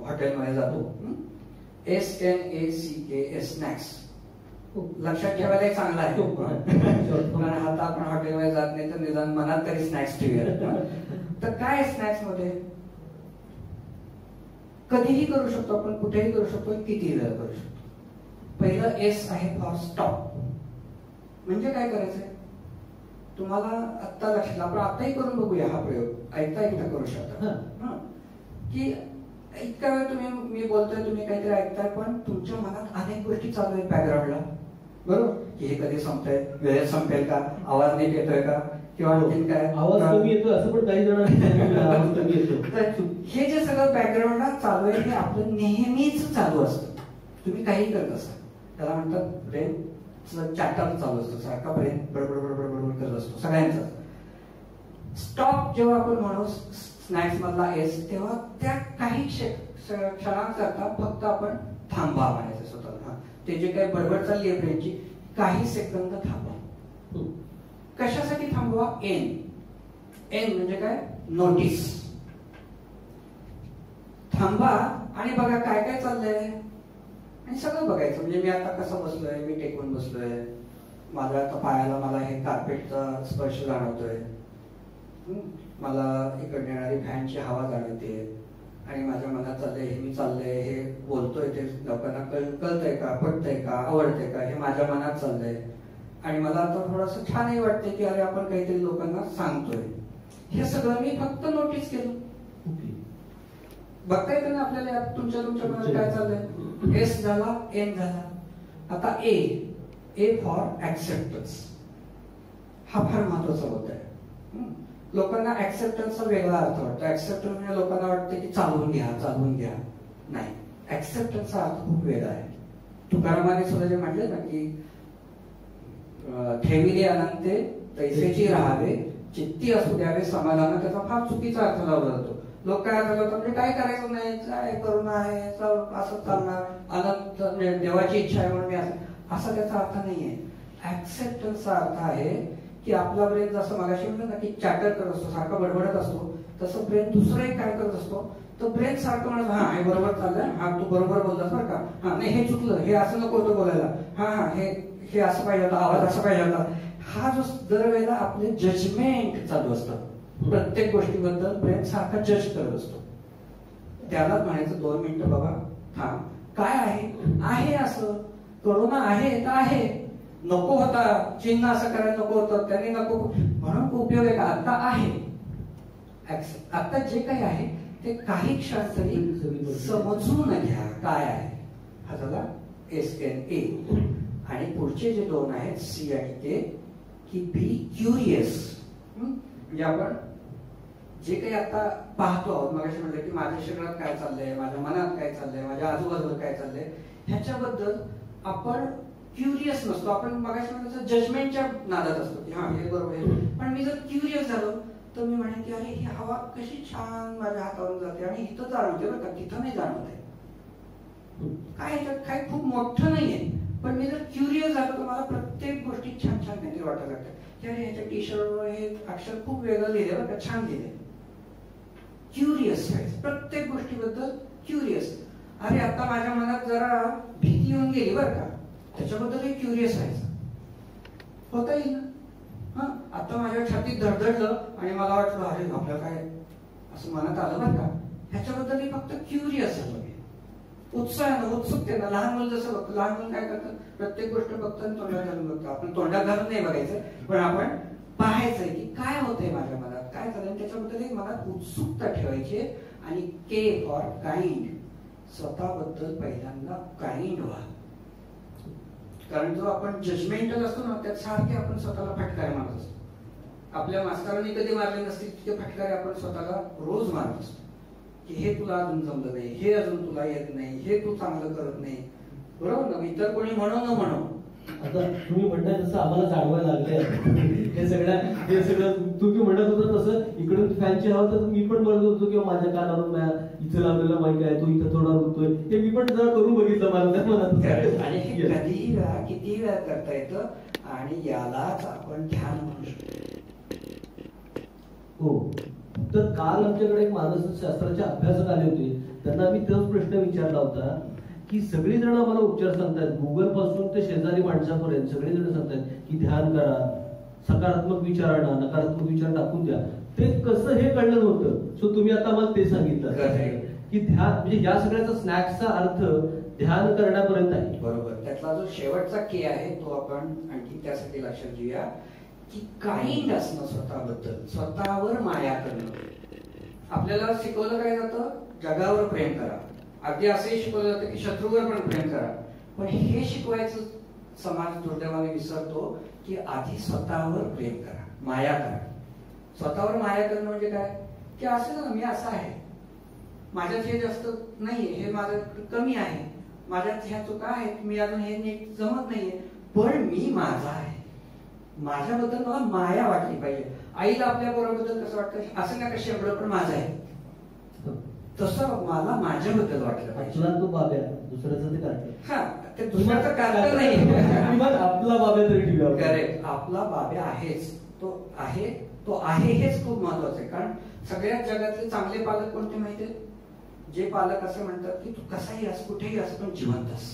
हॉटेलमध्ये जातो, SNACKS स्नॅक्स. लक्षात ठेवायला एक चांगला आहे, कारण आता आपण हॉटेलमध्ये जात नाही तर निदान मनात तरी स्नॅक्स ठेवूया. तर काय स्नॅक्स मध्ये कधीही करू शकतो आपण, कुठेही करू शकतो, कितीही वेळा करू शकतो. पहिलं S आहे फॉर स्टॉप. म्हणजे काय करायचंय तुम्हाला आत्ता लक्षात, आपण आताही करून बघूया हा प्रयोग, ऐकता करू शकता की इतका वेळ तुम्ही मी बोलतोय, तुम्ही काहीतरी ऐकताय, पण तुमच्या मनात अनेक गोष्टी चालू आहेत बॅकग्राऊंडला, बरोबर, की हे कधी संपतंय, वेळेत संपेल का, आवाज नीट येतोय का, किंवा आणखीन काय आवाज कमी येतो असं पण काही जणांना. हे जे सगळं बॅकग्राऊंडला चालू आहे हे आपलं नेहमीच चालू असतं. तुम्ही काही करत असाल, त्याला म्हणतात ब्रेन चॅटर चालू असतो, सारखा ब्रेन बडबड बडबड बडबड करत असतो सगळ्यांचा. स्टॉप जेव्हा आपण म्हणू स्नॅक्स मधला एस, तेव्हा त्या काही क्षणांकरता फक्त आपण थांबा म्हणायचं स्वतःला. ते जे काही बडबड चालली आहे ब्रेनची, काही सेकंद थांबवा. कशासाठी थांबवा, एन म्हणजे काय, नोटीस. थांबा आणि बघा काय काय चाललंय आणि सगळं बघायचं. म्हणजे मी आता कसं बसलोय, मी टेकून बसलोय, माझ्या आता पायाला मला हे कार्पेटचा स्पर्श जाणवतोय, मला इकडे येणारी फॅनची हवा जाणवते, आणि माझ्या मनात चाललंय हे मी चाललंय, हे बोलतोय ते लोकांना कळतंय का, पटतंय का, आवडतंय का, हे माझ्या मनात चाललंय. आणि मला आता थोडंसं छानही वाटतंय की अरे आपण काहीतरी लोकांना सांगतोय. हे सगळं मी फक्त नोटीस केलं. बघता येतं ना आपल्याला तुमच्या मनात काय चाललंय. एस झाला, एन झाला. आता ए फॉर ऍक्सेप्टन्स. हा फार महत्वाचा होत आहे. लोकांना ऍक्सेप्टन्सचा वेगळा अर्थ वाटतो. ऍक्सेप्टन्स म्हणजे लोकांना वाटतं की चालवून घ्या. नाही, ऍक्सेप्टन्सचा अर्थ खूप वेगळा आहे. तुकारामाने सुद्धा जे म्हटलं ना की ठेविले अनंते तैसेची राहावे, चित्ती असू द्यावे समाधान, त्याचा फार चुकीचा अर्थ लावला जातो. लोक काय अर्थ लावतात, म्हणजे काय करायचं नाही, काय करुणा आहे, असं चालणार, अनंत देवाची इच्छा आहे म्हणून मी असा त्याचा अर्थ नाहीये. ऍक्सेप्टन्सचा अर्थ आहे की आपला ब्रेन जसं मगाशी म्हणलं ना की चॅटर करत असतो, सारखा बडबडत असतो, तसं ब्रेन दुसरं एक काय करत असतो, तो ब्रेन सारखं म्हणत हा हे बरोबर चाललंय, हा तू बरोबर बोललास बरं का, हा नाही हे चुकलं, हे असं नको होतं बोलायला, हा हे असं पाहिजे होतं, आवाज असं पाहिजे होता. हा जो दरवेळेला आपले जजमेंट चालू असतं, प्रत्येक गोष्टीबद्दल ब्रेन सारखा जज करत असतो. त्यालाच म्हणायचं 2 मिनिटं बाबा थांब, काय आहे असं, करोना आहे तर आहे, नको होता, चिन्ह असं करायला नको होतं, त्यांनी नको म्हणून उपयोग आहे का, आता आहे. आता जे काही आहे ते काही क्षण तरी समजून घ्या काय आहे. हा झाला SNA. आणि पुढचे जे 2 आहेत C आणि K, की बी क्युरियस. म्हणजे आपण जे काही आता पाहतो आहोत, मग म्हटलं की माझ्या शरीरात काय चाललंय, माझ्या मनात काय चाललंय, माझ्या आजूबाजूला काय चाललंय, ह्याच्याबद्दल आपण क्युरियस नसतो. आपण मगाशी म्हटलं जजमेंटच्या नादात असतो की हा हे बरोबर आहे. पण मी जर क्युरियस झालो तर मी म्हणेन की अरे ही हवा कशी छान माझ्या हातावरून जाते आणि इथं जाणवते बरं का, तिथं नाही जाणवते. काय ह्याच्यात काय खूप मोठं नाहीये, पण मी जर क्युरियस झालो तर मला प्रत्येक गोष्टीत छान छान काहीतरी वाटायला लागतं की अरे ह्याच्या टी शर्टवर हे अक्षर खूप वेगळं लिहिले बरं का, छान लिहिले. क्युरियस व्हायचं प्रत्येक गोष्टीबद्दल, क्युरियस. अरे आता माझ्या मनात जरा भीती येऊन गेली बरं का, त्याच्याबद्दल क्युरियस व्हायचं. होता येईल ना. हा, आता माझ्या छातीत धडधडलं आणि मला वाटलं अरे आपलं काय असं मनात आलं बरं का, ह्याच्याबद्दल फक्त क्युरियस झालं मी. उत्साहानं, उत्सुकतेनं. लहान मुलं जसं बघतो, लहान मुलं काय करतात, प्रत्येक गोष्ट बघतात आणि तोंडात घालून बघतो. आपण तोंडात घालून नाही बघायचं, पण आपण पाहायचंय की काय होतंय माझ्या मनात, काय झालं, त्याच्याबद्दल एक मनात उत्सुकता ठेवायची. आणि के फॉर काइंड, स्वतःबद्दल पहिल्यांदा काइंड व्हा. कारण जो आपण जजमेंटल असतो ना, त्यात सारखे आपण स्वतःला फटकारे मारत असतो. आपल्या मास्तरांनी कधी मारले नसतील तितके फटकारे आपण स्वतःला रोज मारत असतो की हे तुला अजून जमलं नाही, हे अजून तुला येत नाही, हे तू चांगलं करत नाही. बरोबर ना. इतर कोणी म्हणो न म्हणो. आता तुम्ही म्हणताय तसं आम्हाला जाणवायला लागले हे सगळं तुम्ही म्हणत होता तसं. इकडून फॅनची हवा तर मी पण म्हणत होतो किंवा माझ्या कानावरून इथं लावलेला माईक आहे तो इथं थोडा रुतोय, हे मी पण जरा करून बघितलं माझ्या मनात. आणि हे कधीही वेळा कितीही वेळा करता येतं आणि यालाच आपण ध्यान म्हणू शकतो. हो. तर काल आमच्याकडे एक मानसशास्त्राचे अभ्यासक आले होते, त्यांना आम्ही तोच प्रश्न विचारला होता की सगळेजण आम्हाला उपचार सांगतात, गुगल पासून ते शेजारी माणसापर्यंत सगळेजण सांगतात की ध्यान करा, सकारात्मक विचार आणा, नकारात्मक विचार टाकून द्या. ते कसं हे कळलं नव्हतं. सो तुम्ही आता मला ते सांगितलं की ध्यान म्हणजे या सगळ्याचा स्नॅक्सचा अर्थ ध्यान करण्यापर्यंत आहे. बरोबर. त्यातला जो शेवटचा के आहे तो आपण आणखी त्यासाठी लक्षात घेऊया की काइंड असणं, स्वतःबद्दल, स्वतःवर माया करणं. आपल्याला शिकवलं काय जातं, जगावर प्रेम करा. अगदी असंही शिकवलं जातं की शत्रूवर पण प्रेम करा. पण हे शिकवायचं समाज दुर्दैवाने विसरतो की आधी स्वतःवर प्रेम करा, माया करा. स्वतःवर माया करणं म्हणजे काय की असं ना, मी असा आहे, माझ्यात हे जास्त नाहीये, हे माझं कमी आहे, माझ्यात ह्या चुका आहेत, मी अजून हे नीट जमत नाहीये, पण मी माझा आहे. माझ्याबद्दल मला माया वाटली पाहिजे. आईला आपल्या बरोबर कसं वाटतं, असं नका शेवट पण माझं आहे, तसं मला माझ्याबद्दल वाटलं पाहिजे. तो बाब्या दुसऱ्याचं ते काढलं. हा, ते दुसऱ्याचं काढलं नाही. आपला बाब्या तरी ठेवूया. करेक्ट. आपला बाब्या आहेच, तो आहे हेच खूप महत्वाचं आहे. कारण सगळ्यात जगातले चांगले पालक कोणते माहितीये, जे पालक असे म्हणतात की तू कसाही अस, कुठेही अस, पण जिवंत अस.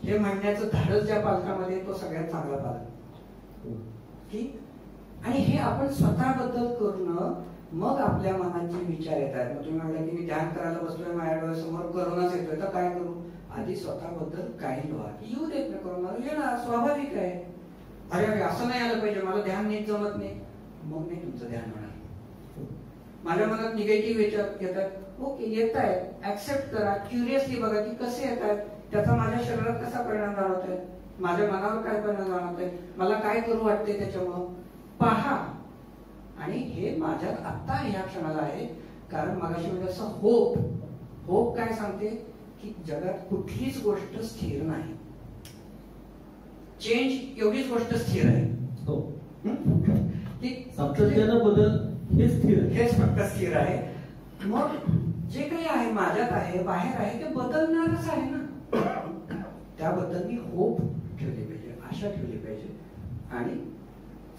हे म्हणण्याचं धाडस ज्या पालकामध्ये तो सगळ्यात चांगला पालक. आणि हे आपण स्वतःबद्दल करणं, मग आपल्या मनात जे विचार येत आहेत. मग तुम्ही म्हणलं की मी ध्यान करायला बसलोय, माझ्या डोळ्यासमोर करोनाच येतोय, तर काय करू? आधी स्वतःबद्दल काही व्हा. येऊ देत ना करोना, येणार, स्वाभाविक आहे. अरे अरे असं नाही आलं पाहिजे, मला ध्यान नीट जमत नाही, मग नाही तुमचं ध्यान होणार. माझ्या मनात निगेटिव्ह विचार येतात, ओके येत आहेत, ऍक्सेप्ट करा, क्युरियसली बघा की कसे येत आहेत, त्याचा माझ्या शरीरात कसा परिणाम जाणवत आहे, माझ्या मनावर काय परिणाम जाणवत आहे, मला काय करू वाटते त्याच्यामुळं पहा. आणि हे माझ्यात आत्ता ह्या क्षणाला आहे. कारण मगाशी म्हणजे असं होप काय सांगते की जगात कुठलीच गोष्ट स्थिर नाही. चेंज एवढीच गोष्ट स्थिर आहे. हो. की सातत्यानं बदल हे स्थिर आहे, हेच फक्त स्थिर आहे. मग जे काही आहे माझ्यात आहे, बाहेर आहे, ते बदलणारच आहे ना. त्याबद्दल मी होप ठेवली पाहिजे, आशा ठेवली पाहिजे. आणि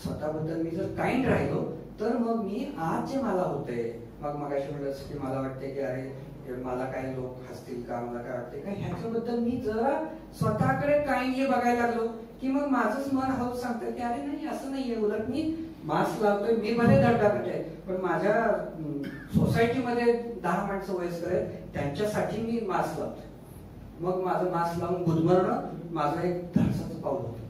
स्वतःबद्दल मी जर काइंड राहिलो तर मग मी आज जे मला होतंय, मग मगाशी म्हटलं की मला वाटते की अरे मला काय लोक हसतील का, मला काय वाटते का, ह्याच्याबद्दल मी जरा स्वतःकडे काइंडली बघायला लागलो की मग माझंच मन हळूच सांगतं की अरे नाही असं नाहीये, उलट मी मास्क लावतोय, मी भले धडधाकट आहे, पण माझ्या सोसायटीमध्ये 10 माणसं वयस्कर आहेत, त्यांच्यासाठी मी मास्क लावतोय. मग माझं मास्क लावून गुदमरणं माझं एक धाडसाचं पाऊल होतं.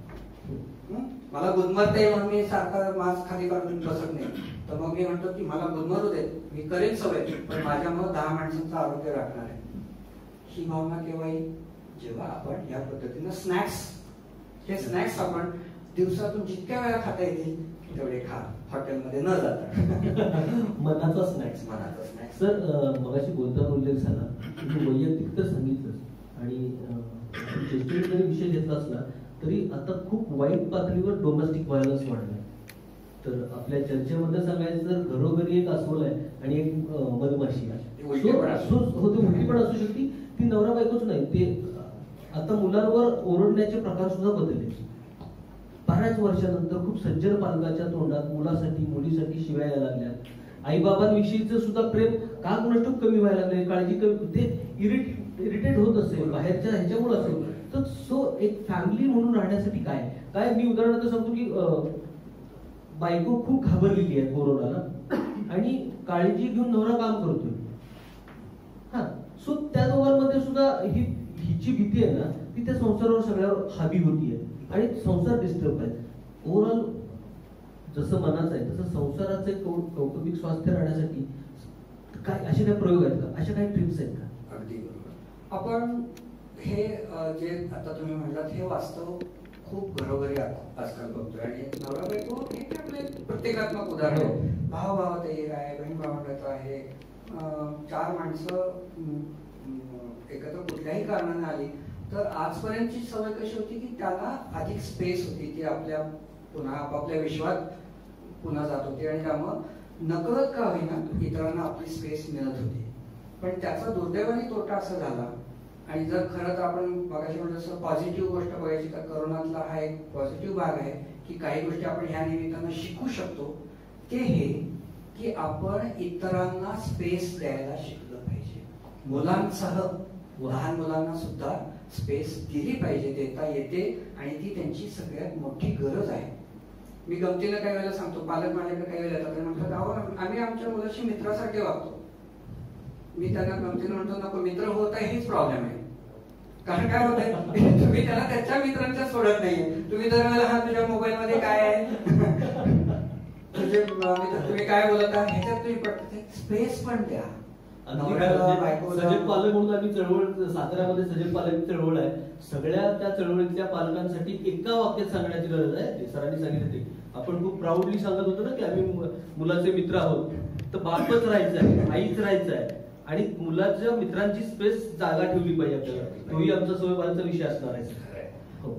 मला गुदमरता येईल म्हणून मी सारखा मास्क खाली काढून बसत नाही. तर मग मी म्हणतो की मला गुदमरू दे, मी करेन सवय, पण माझ्यामुळे 10 माणसांचं आरोग्य राखणार आहे. ही भावना केव्हा येईल, जेव्हा आपण या पद्धतीनं हे स्नॅक्स आपण दिवसातून जितक्या वेळा खाता येतील तेवढे खा, हॉटेलमध्ये न जाता. मनाचा स्नॅक्स. सर मगाशी बोलताना उल्लेख झाला, वैयक्तिक तर सांगितलं आणि जरी विषय घेतला असला तरी आता खूप वाईट पातळीवर डोमेस्टिक व्हायलन्स वाढलाय. तर आपल्या चर्चेमध्ये सांगायचं तर घरोघरी एक अस्वल आहे आणि एक मधमाशी आहे. उलटी पण असू शकते, ती ती नवरा बायकोच नाही, ते आता मुलांवर ओरडण्याचे प्रकार सुद्धा बदलले. बऱ्याच वर्षानंतर खूप सज्जन पालकाच्या तोंडात मुलासाठी मुलीसाठी शिव्या यायला लागल्या. आईबाबांविषयीचं सुद्धा प्रेम का कुणाष्टक कमी व्हायला लागले, काळजी कमी, ते इरिटेट होत असेल बाहेरच्या ह्याच्यामुळे असेल. तर सो एक फॅमिली म्हणून राहण्यासाठी काय काय मी उदाहरणार्थ सांगतो की बायको खूप घाबरलेली आहे कोरोनाला आणि काळजी घेऊन नवरा काम करतोय. हा, सो त्या दोघांमध्ये सुद्धा हिची भीती आहे ना, ती त्या संसारावर सगळ्यावर हावी होतीये आणि संसार डिस्टर्ब आहे. ओव्हरऑल जसं मनाचं आहे तसं संसाराचं एक कौटुंबिक स्वास्थ्य राहण्यासाठी काय असे काय प्रयोग आहेत का, अशा काही ट्रिप्स आहेत का? अगदी बरोबर. आपण हे जे आता तुम्ही म्हणलात हे वास्तव खूप घरोघरी आजकाल बघतोय आणि नवरा बायको हे आपले प्रत्येकात्मक उदाहरण आहे. भाव भावात एक आहे, बहीण भावंडाचं आहे. 4 माणसं एकत्र कुठल्याही कारणाने आली तर आजपर्यंतची सवय कशी होती की त्याला अधिक स्पेस होती, ती आपल्या पुन्हा आपापल्या विश्वात पुन्हा जात होती आणि त्यामुळं नकळत का होईना इतरांना आपली स्पेस मिळत होती. पण त्याचा दुर्दैवाने तोटा असा झाला आणि जर खरं तर आपण मगाशी म्हणलं तसं पॉझिटिव्ह गोष्ट बघायची तर करोनातला हा एक पॉझिटिव्ह भाग आहे की काही गोष्टी आपण ह्या निमित्तानं शिकू शकतो. ते हे की आपण इतरांना स्पेस द्यायला शिकलं पाहिजे. मुलांसह लहान मुलांना सुद्धा स्पेस दिली पाहिजे, देता येते आणि ती त्यांची सगळ्यात मोठी गरज आहे. मी गमतीनं काही वेळेला सांगतो, पालक माझ्याकडे काही वेळेला येतात म्हणतात अहो आम्ही आमच्या मुलाशी मित्रासारखे वागतो. मी त्यांना गमतीनं म्हणतो नको, मित्र होत आहे हेच प्रॉब्लेम आहे. कारण काय होत आहे तुम्ही त्याला त्याच्या मित्रांच्या सोडत नाहीये. तुम्ही दरवेळेला हा तुझ्या मोबाईल मध्ये काय आहे तुझे तुम्ही काय बोलत आहात ह्याच्यात तुम्ही पडते. स्पेस पण द्या. सजग पालक म्हणून आम्ही चळवळ साताऱ्यामध्ये सजग पालक चळवळ आहे. सगळ्या त्या चळवळीतल्या पालकांसाठी एका वाक्यात सांगण्याची गरज आहे. सरांनी सांगितलं ते आपण खूप प्राऊडली सांगत होतो ना की आम्ही मुलाचे मित्र आहोत. तर बापच राहायचं आहे, आईच राहायचं आहे आणि मुलाच्या मित्रांची स्पेस जागा ठेवली पाहिजे आपल्याला. तोही आमचा सोयीबांचा विषय असणार आहे.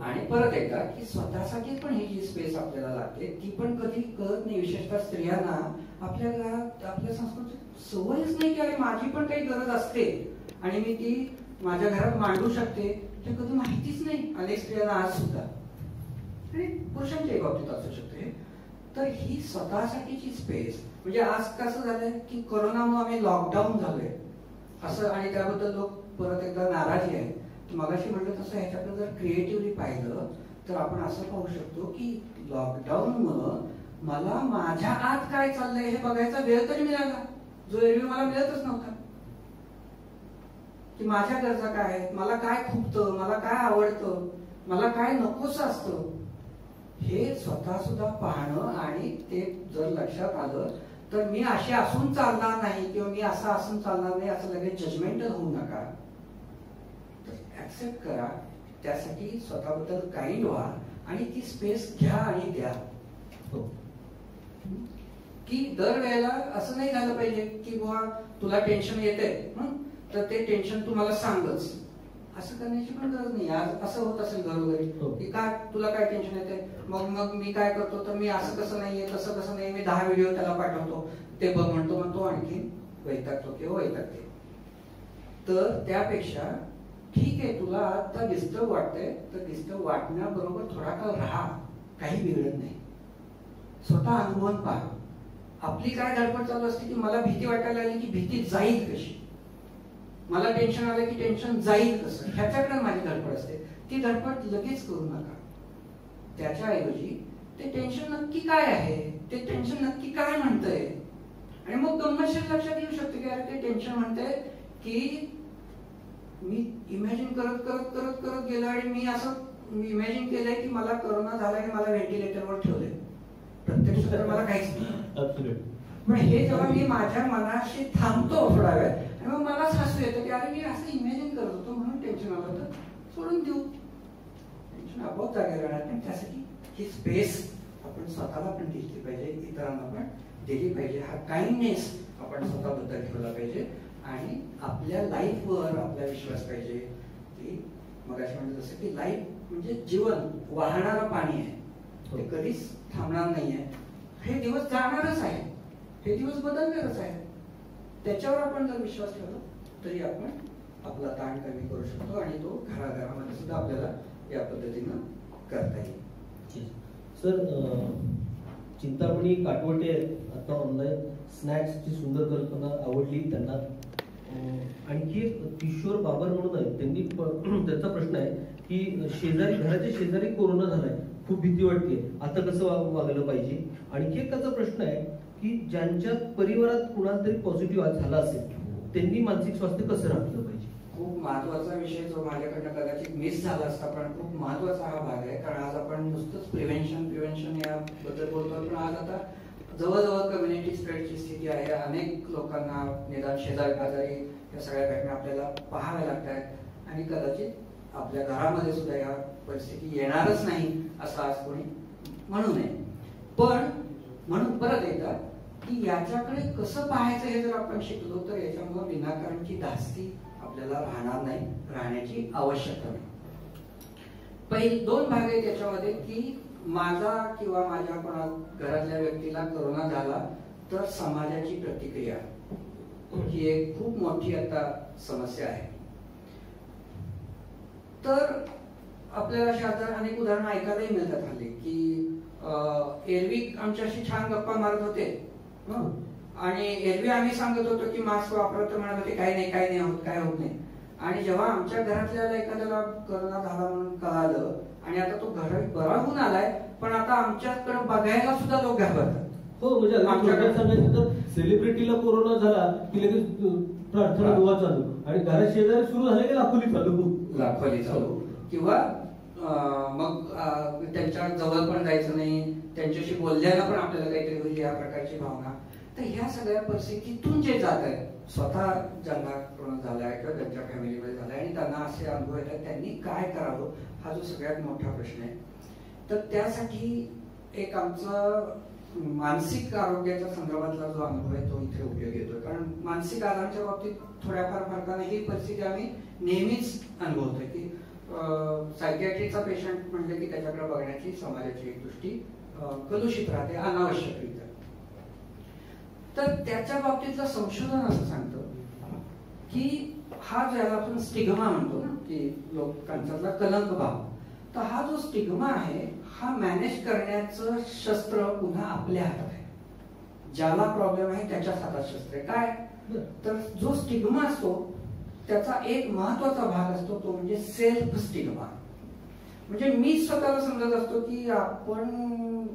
आणि परत एकदा की स्वतःसाठी पण ही जी स्पेस आपल्याला लागते ती पण कधी कळत नाही. विशेषतः स्त्रियांना आपल्या घरात आपल्या संस्कृतीत सवयच नाही की अरे माझी पण काही गरज असते आणि मी ती माझ्या घरात मांडू शकते, ते कधी माहितीच नाही अनेक स्त्रियांना आज सुद्धा. आणि पुरुषांच्याही बाबतीत असू शकते. तर ही स्वतःसाठीची स्पेस म्हणजे आज कसं झालंय की कोरोनामुळे आम्ही लॉकडाऊन झालोय असं आणि त्याबद्दल लोक परत एकदा नाराजी आहे. मगाशी म्हटलं तसं ह्याच्याकडे जर क्रिएटिव्हली पाहिलं तर आपण असं पाहू शकतो की लॉकडाऊनमुळं मला माझ्या आत काय चाललंय हे बघायचा वेळ तरी मिळाला, जो एरवी मला मिळतच नव्हता. की माझ्या गरजा काय आहेत, मला काय खुपतं, मला काय आवडतं, मला काय नकोसं असतं, हे स्वतः सुद्धा पाहणं. आणि ते जर लक्षात आलं तर मी अशी असून चालणार नाही किंवा मी असं असून चालणार नाही असं लगेच जजमेंटल होऊ नका. ऍक्सेप्ट करा, त्यासाठी स्वतःबद्दल काइंड व्हा आणि ती स्पेस घ्या आणि द्या. की दर वेळेला असं नाही झालं पाहिजे की बुवा तुला टेन्शन येते तर ते टेन्शन तू मला सांगच, असं करण्याची पण गरज नाही. आज असं होत असेल घरोघरी की काय तुला काय टेन्शन येते, मग मी काय करतो तर मी असं कसं नाहीये तसं कसं नाही, मी 10 व्हिडिओ त्याला पाठवतो, ते बघ म्हणतो आणखी वैतागतो किंवा वैतागते. तर त्यापेक्षा ठीक आहे तुला आता डिस्टर्ब वाटतंय तर डिस्टर्ब वाटण्याबरोबर थोडा काळ राहा, काही बिघडत नाही. स्वतः अनुभवून पहा. आपली काय धडपड चालू असते की मला भीती वाटायला लागली की भीती जाईल कशी, मला टेन्शन आलं की टेन्शन जाईल कसं, ह्याच्याकडे माझी धडपड असते. ती धडपड लगेच करू नका. त्याच्याऐवजी ते टेन्शन नक्की काय आहे, ते टेन्शन नक्की काय म्हणतंय आणि मग गंमतशीर लक्षात येऊ शकते की अरे ते टेन्शन म्हणतंय की मी इमॅजिन करत करत करत करत गेलो आणि मी असं इमॅजिन केलंय की मला कोरोना झाला आणि मला व्हेंटिलेटरवर ठेवलंय. प्रत्यक्षात मला काहीच नाही. पण हे जेव्हा मी माझ्या मनाशी थांबतो थोडा वेळ आणि मग मलाच हसू येतं की अरे मी असं इमॅजिन करत होतो म्हणून टेन्शन आलं होतं, सोडून देऊ. टेन्शन आपोआप जागेवर राहणार नाही. त्यासाठी ही स्पेस आपण स्वतःला पण दिली पाहिजे, इतरांना पण दिली पाहिजे. हा काइंडनेस आपण स्वतःबद्दल ठेवला पाहिजे आणि आपल्या लाईफवर आपला विश्वास पाहिजे. की मगाशी म्हणलं जसं की लाईफ म्हणजे जीवन वाहणारं पाणी आहे, ते कधीच थांबणार नाहीये. हे दिवस जाणारच आहे, हे दिवस बदलणारच आहे. त्याच्यावर आपण जर विश्वास ठेवला तरी आपण आपला ताण कमी करू शकतो आणि तो घराघरामध्ये सुद्धा आपल्याला या पद्धतीनं करता येईल. सर, चिंतामणी काटवटे आता ऑनलाईन स्नॅक्सची सुंदर कल्पना आवडली त्यांना. आणखी एक किशोर बाबर म्हणून आहे, त्यांनी त्यांचा प्रश्न आहे की घराच्या शेजारी कोरोना झालाय, खूप भीती वाटते, आता कसं वागलं पाहिजे. आणखी एक त्याचा प्रश्न आहे की ज्यांच्या परिवारात कुणाला तरी पॉझिटिव्ह झाला असेल त्यांनी मानसिक स्वास्थ्य कसं राखलं पाहिजे. खूप महत्वाचा विषय जो माझ्याकडनं कदाचित मिस झाला असता, पण खूप महत्वाचा हा भाग आहे. कारण आज आपण नुसतंच प्रिव्हेन्शन याबद्दल बोलतो, पण आज आता जवळजवळ कम्युनिटी स्प्रेडची स्थिती आहे. अनेक लोकांना निदान शेजारी पाजारी या सगळ्या घटना आपल्याला पाहाव्या लागतात आणि कदाचित आपल्या घरामध्ये सुद्धा या परिस्थिती येणारच नाही असं आज कोणी म्हणू नये. पण म्हणून परत एकदा की याच्याकडे कसं पाहायचं हे जर आपण शिकलो तर याच्यामुळे विनाकारणची धास्ती आपल्याला राहणार नाही, राहण्याची आवश्यकता नाही. पहिले 2 भाग आहेत याच्यामध्ये की माझा किंवा माझ्या कोणा घरातल्या व्यक्तीला कोरोना झाला तर समाजाची प्रतिक्रिया ही एक खूप मोठी आता समस्या आहे. तर आपल्याला अशा अनेक उदाहरणं ऐकायलाही मिळतात हल्ली की एरवी आमच्याशी छान गप्पा मारत होते आणि एरवी आम्ही सांगत होतो की मास्क वापरत, तर म्हणत होते काही नाही होत, काय होत नाही. आणि जेव्हा आमच्या घरातल्या एखाद्याला कोरोना झाला म्हणून कळालं आणि आता तो घरात बरा होऊन आलाय, पण आता आमच्याकडे बघायला सुद्धा लोक घाबरतात. हो, म्हणजे आमच्याकडे सांगायचं तर सेलिब्रिटीला कोरोना झाला की लगेच प्रार्थना दुआ चालू आणि घरात शेजारी सुरू झाले की लाखोली चालू किंवा मग त्यांच्या जवळ पण जायचं नाही, त्यांच्याशी बोलल्याला पण आपल्याला काहीतरी होईल या प्रकारची भावना. तर ह्या सगळ्या परिस्थितीतून जे जात आहे, स्वतः ज्यांना कोरोना झालाय किंवा त्यांच्या फॅमिलीमध्ये झालाय आणि त्यांना असे अनुभव येतात, त्यांनी काय करावं हा जो सगळ्यात मोठा प्रश्न आहे. तर त्यासाठी एक आमचं मानसिक आरोग्याच्या संदर्भातला जो अनुभव आहे तो इथे उपयोगी येतोय. कारण मानसिक आजाराच्या बाबतीत थोड्याफार फरकाने ही परिस्थिती आम्ही नेहमीच अनुभवतोय की सायकियाट्रीचा पेशंट म्हणजे की त्याच्याकडे बघण्याची समाजाची एक दृष्टी कलुषित राहते अनावश्यकरित्या. तर त्याच्या बाबतीतलं संशोधन असं सांगतं की हा ज्याला आपण स्टिग्मा म्हणतो ना की लोकांच्यातला कलंक भाव, तर हा जो स्टिग्मा आहे हा मॅनेज करण्याचं शस्त्र पुन्हा आपल्या हातात आहे. ज्याला प्रॉब्लेम आहे त्याच्याच हातात शस्त्र आहे. काय तर जो स्टिग्मा असतो त्याचा एक महत्वाचा भाग असतो तो म्हणजे सेल्फ स्टिग्मा. म्हणजे मी स्वतःला समजत असतो की आपण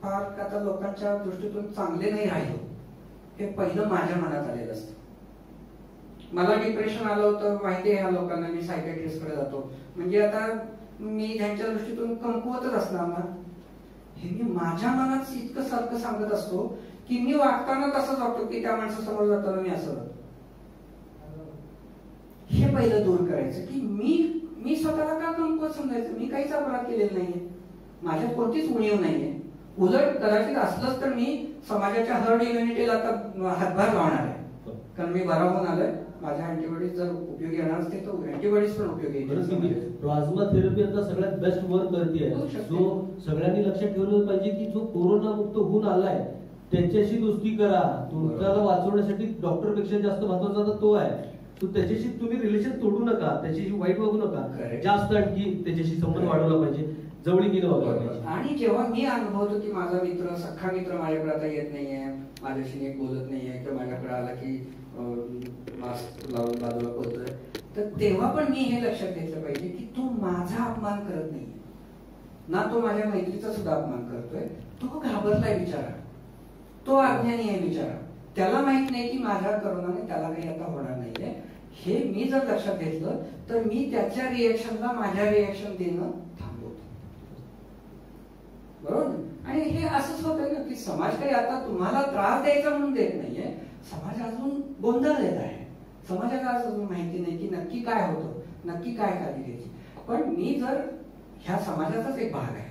फार आता लोकांच्या दृष्टीतून चांगले नाही राहिलो, हे पहिलं माझ्या मनात आलेलं असतं. मला डिप्रेशन आलं होतं माहिती आहे ह्या लोकांना, मी सायकियाट्रिस्ट कडे जातो म्हणजे आता मी त्यांच्या दृष्टीतून कमकुवतच असणार ना, हे मी माझ्या मनात इतकं सारखं सांगत असतो की मी वागताना तसंच वागतो की त्या माणसासमोर जाताना मी असं वागतो. हे पहिलं दूर करायचं की मी स्वतःला का कमकुवत समजायचं. मी काहीच अपराध केलेला नाहीये, माझ्यात कोणतीच उणीव नाहीये. उलट कदाचित असलंच तर मी समाजाच्या हर्ड इम्युनिटीला आता हातभार लावणार आहे. कारण मी बरा होऊन आलोय, माझ्या अँटीबॉडीज जर उपयोगी येणार असते तर अँटीबॉडीज पण उपयोगी येतील. प्लाझ्मा थेरपी आता सगळ्यात बेस्ट वर्क करते. जो सगळ्यांनी लक्षात ठेवलं पाहिजे की जो कोरोना मुक्त होऊन आलाय त्याच्याशी दोस्ती करा. तुमच्याला वाचवण्यासाठी डॉक्टर पेक्षा जास्त महत्वाचा तो आहे. तो त्याच्याशी तुम्ही रिलेशन तोडू नका, त्याच्याशी वाईट वागू नका, जास्त आणखी त्याच्याशी संबंध वाढवला पाहिजे, जवळीकीने वागला पाहिजे. आणि जेव्हा मी अनुभवतो की माझा मित्र सख्खा मित्र माझ्याकडे आता येत नाहीये, माझ्याशी नीट बोलत नाहीये किंवा माझ्याकडे आला की मास्क लावून बाजूला बोलतोय, तर तेव्हा पण मी हे लक्षात घेतलं पाहिजे की तो माझा अपमान करत नाहीये ना, तो माझ्या मैत्रीचा सुद्धा अपमान करतोय. तो घाबरलाय बिचारा, तो अज्ञानी आहे बिचारा, त्याला माहित नाही की माझ्या करोनाने त्याला काही आता होणार नाहीये. हे मी जर लक्षात घेतलं तर मी त्याच्या रिएक्शनला माझ्या रिएक्शन देणं थांबवतो. बरोबर. आणि हे असंच होतं ना की समाज काही आता तुम्हाला त्रास द्यायचा म्हणून देत नाहीये, समाज अजून गोंधळ देत आहे. समाजाला आज अजून माहिती नाही की नक्की काय होतं, नक्की काय काळजी घ्यायची. पण मी जर ह्या समाजाचाच एक भाग आहे,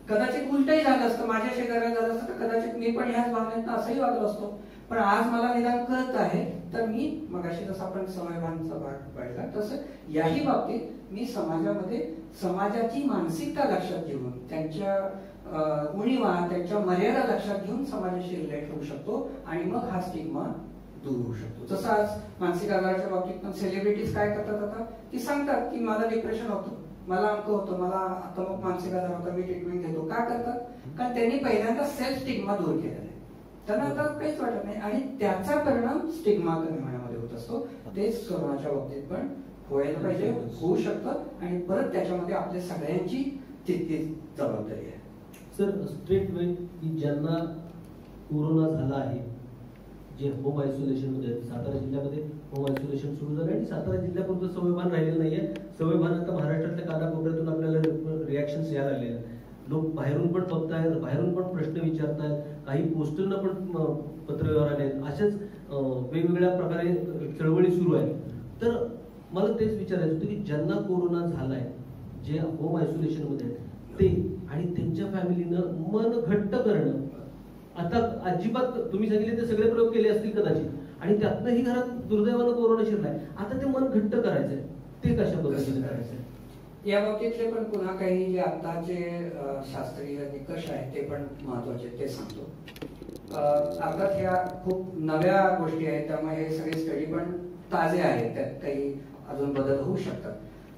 कदाचित उलटही झालं असतं, माझ्या शेजाऱ्याला झालं असतं तर कदाचित मी पण ह्याच भावनेत असंही वागलो असतो. पण आज मला निदान कळत आहे तर मी मगाशी जसं आपण समयभानचा भाग पाहिला तसं याही बाबतीत मी समाजामध्ये समाजाची मानसिकता लक्षात घेऊन त्यांच्या उणीवा त्यांच्या मर्यादा लक्षात घेऊन समाजाशी रिलेट होऊ शकतो आणि मग हा स्टिग्मा दूर होऊ शकतो. जसं आज मानसिक आजाराच्या बाबतीत पण सेलिब्रिटीज काय करतात आता की सांगतात की मला डिप्रेशन होतं, मला अंक होतं, मला आता मग मानसिक आजार होता, मी ट्रीटमेंट घेतो. का करतात? कारण त्यांनी पहिल्यांदा सेल्फ स्टिग्मा दूर केलेला आहे. त्यांना आता काहीच वाटत नाही आणि त्याचा परिणाम स्टिग्मा कमी होण्यामध्ये होत असतो. तेच कोरोनाच्या बाबतीत पण व्हायला पाहिजे, होऊ शकतं आणि परत त्याच्यामध्ये आपल्या सगळ्यांची तितकीच जबाबदारी आहे. सर स्ट्रेट वे की ज्यांना कोरोना झाला आहे, जे होम आयसोलेशन मध्ये आहेत, सातारा जिल्ह्यामध्ये होम आयसोलेशन सुरू झालं आणि सातारा जिल्ह्यापुरतं सवयभान राहिलेलं नाहीये. सवयभान आता महाराष्ट्रातल्या कानाकोपऱ्यातून आपल्याला रिॲक्शन्स यायला लागले. लोक बाहेरून पण बघतायत, बाहेरून पण प्रश्न विचारतायत, काही पोस्टरनं पण पत्रव्यवहार आले आहेत. अशाच वेगवेगळ्या प्रकारे चळवळी सुरू आहेत. तर मला तेच विचारायचं होतं की ज्यांना कोरोना झालाय, जे होम आयसोलेशन मध्ये आहेत ते आणि त्यांच्या फॅमिलीनं मन घट्ट करणं, आता अजिबात तुम्ही सांगितले ते सगळे प्रयोग केले असतील कदाचित आणि त्यातनंही घरात दुर्दैवानं कोरोना शिरलाय, आता ते मन घट्ट करायचंय, ते कशा पद्धतीने करायचंय? या बाबतीतले पण पुन्हा काही जे आताचे शास्त्रीय निकष आहेत ते पण महत्वाचे, ते सांगतो. अर्थात ह्या खूप नव्या गोष्टी आहेत, त्यामुळे हे सगळे स्टडी पण ताजे आहेत, त्यात काही अजून बदल होऊ शकतात.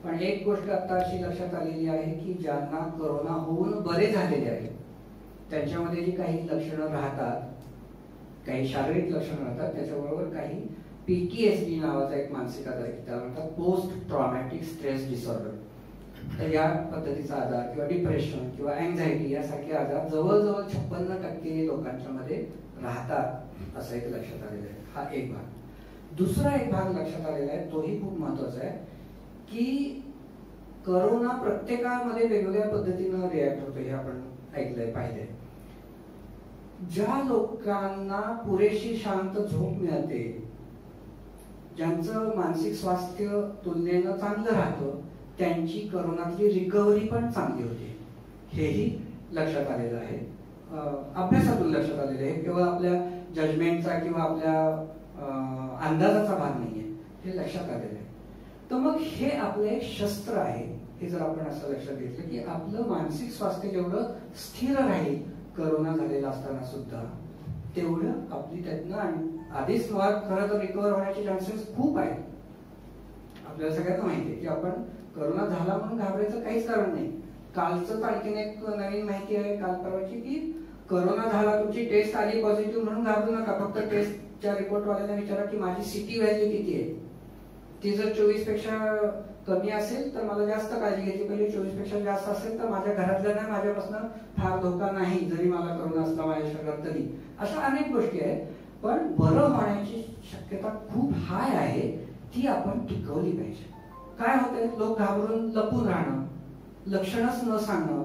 पण एक गोष्ट आता अशी लक्षात आलेली आहे की ज्यांना कोरोना होऊन बरे झालेले आहेत त्यांच्यामध्ये जी काही लक्षणं राहतात, काही शारीरिक लक्षणं राहतात, त्याच्याबरोबर काही PTSD नावाचा एक मानसिक आजार आहे, त्याला म्हणतात पोस्ट ट्रॉमॅटिक स्ट्रेस डिसऑर्डर. तर या पद्धतीचा आजार किंवा डिप्रेशन किंवा अँझायटी यासारखे आजार जवळजवळ 56% लोकांच्या मध्ये राहतात, असं एक लक्षात आलेलं आहे. हा एक भाग. दुसरा एक भाग लक्षात आलेला आहे, तोही खूप महत्वाचा आहे की करोना प्रत्येकामध्ये वेगवेगळ्या पद्धतीनं रिॲक्ट होतो, हे आपण ऐकलंय, पाहिलंय. ज्या लोकांना पुरेशी शांत झोप मिळते, ज्यांचं मानसिक स्वास्थ्य तुलनेनं चांगलं राहतं, त्यांची करोनातली रिकव्हरी पण चांगली होते, हेही लक्षात आलेलं आहे. अभ्यासातून लक्षात आलेलं आहे, केवळ आपल्या जजमेंटचा किंवा आपल्या अंदाजाचा भाग नाहीये, हे लक्षात आलेलं आहे. तर मग हे आपलं एक शस्त्र आहे. हे जर आपण असं लक्षात घेतलं की आपलं मानसिक स्वास्थ्य जेवढं स्थिर राहील करोना झालेला असताना सुद्धा, तेवढं आपली त्यातनं आधीच खरं तर रिकव्हर होण्याचे चान्सेस खूप आहेत. आपल्याला सगळ्यांना माहिती आहे की आपण करोना झाला म्हणून घाबरायचं काहीच कारण नाही. कालच आणखीन एक नवीन माहिती आहे काल परवाची की करोना झाला, तुमची टेस्ट आली पॉझिटिव्ह म्हणून घाबरू नका. फक्त टेस्टच्या रिपोर्ट वाल्याला विचारा की माझी CT व्हॅल्यू किती आहे. ती जर 24 पेक्षा कमी असेल तर मला जास्त काळजी घेतली पाहिजे, 24 पेक्षा जास्त असेल तर माझ्या घरातल्यांना माझ्यापासून फार धोका नाही, जरी मला करोना असला माझ्या शरीरात तरी. अशा अनेक गोष्टी आहेत. पण बरं होण्याची शक्यता खूप हाय आहे, ती आपण टिकवली पाहिजे. काय होतंय, लोक घाबरून लपून राहणं, लक्षणच न सांगणं,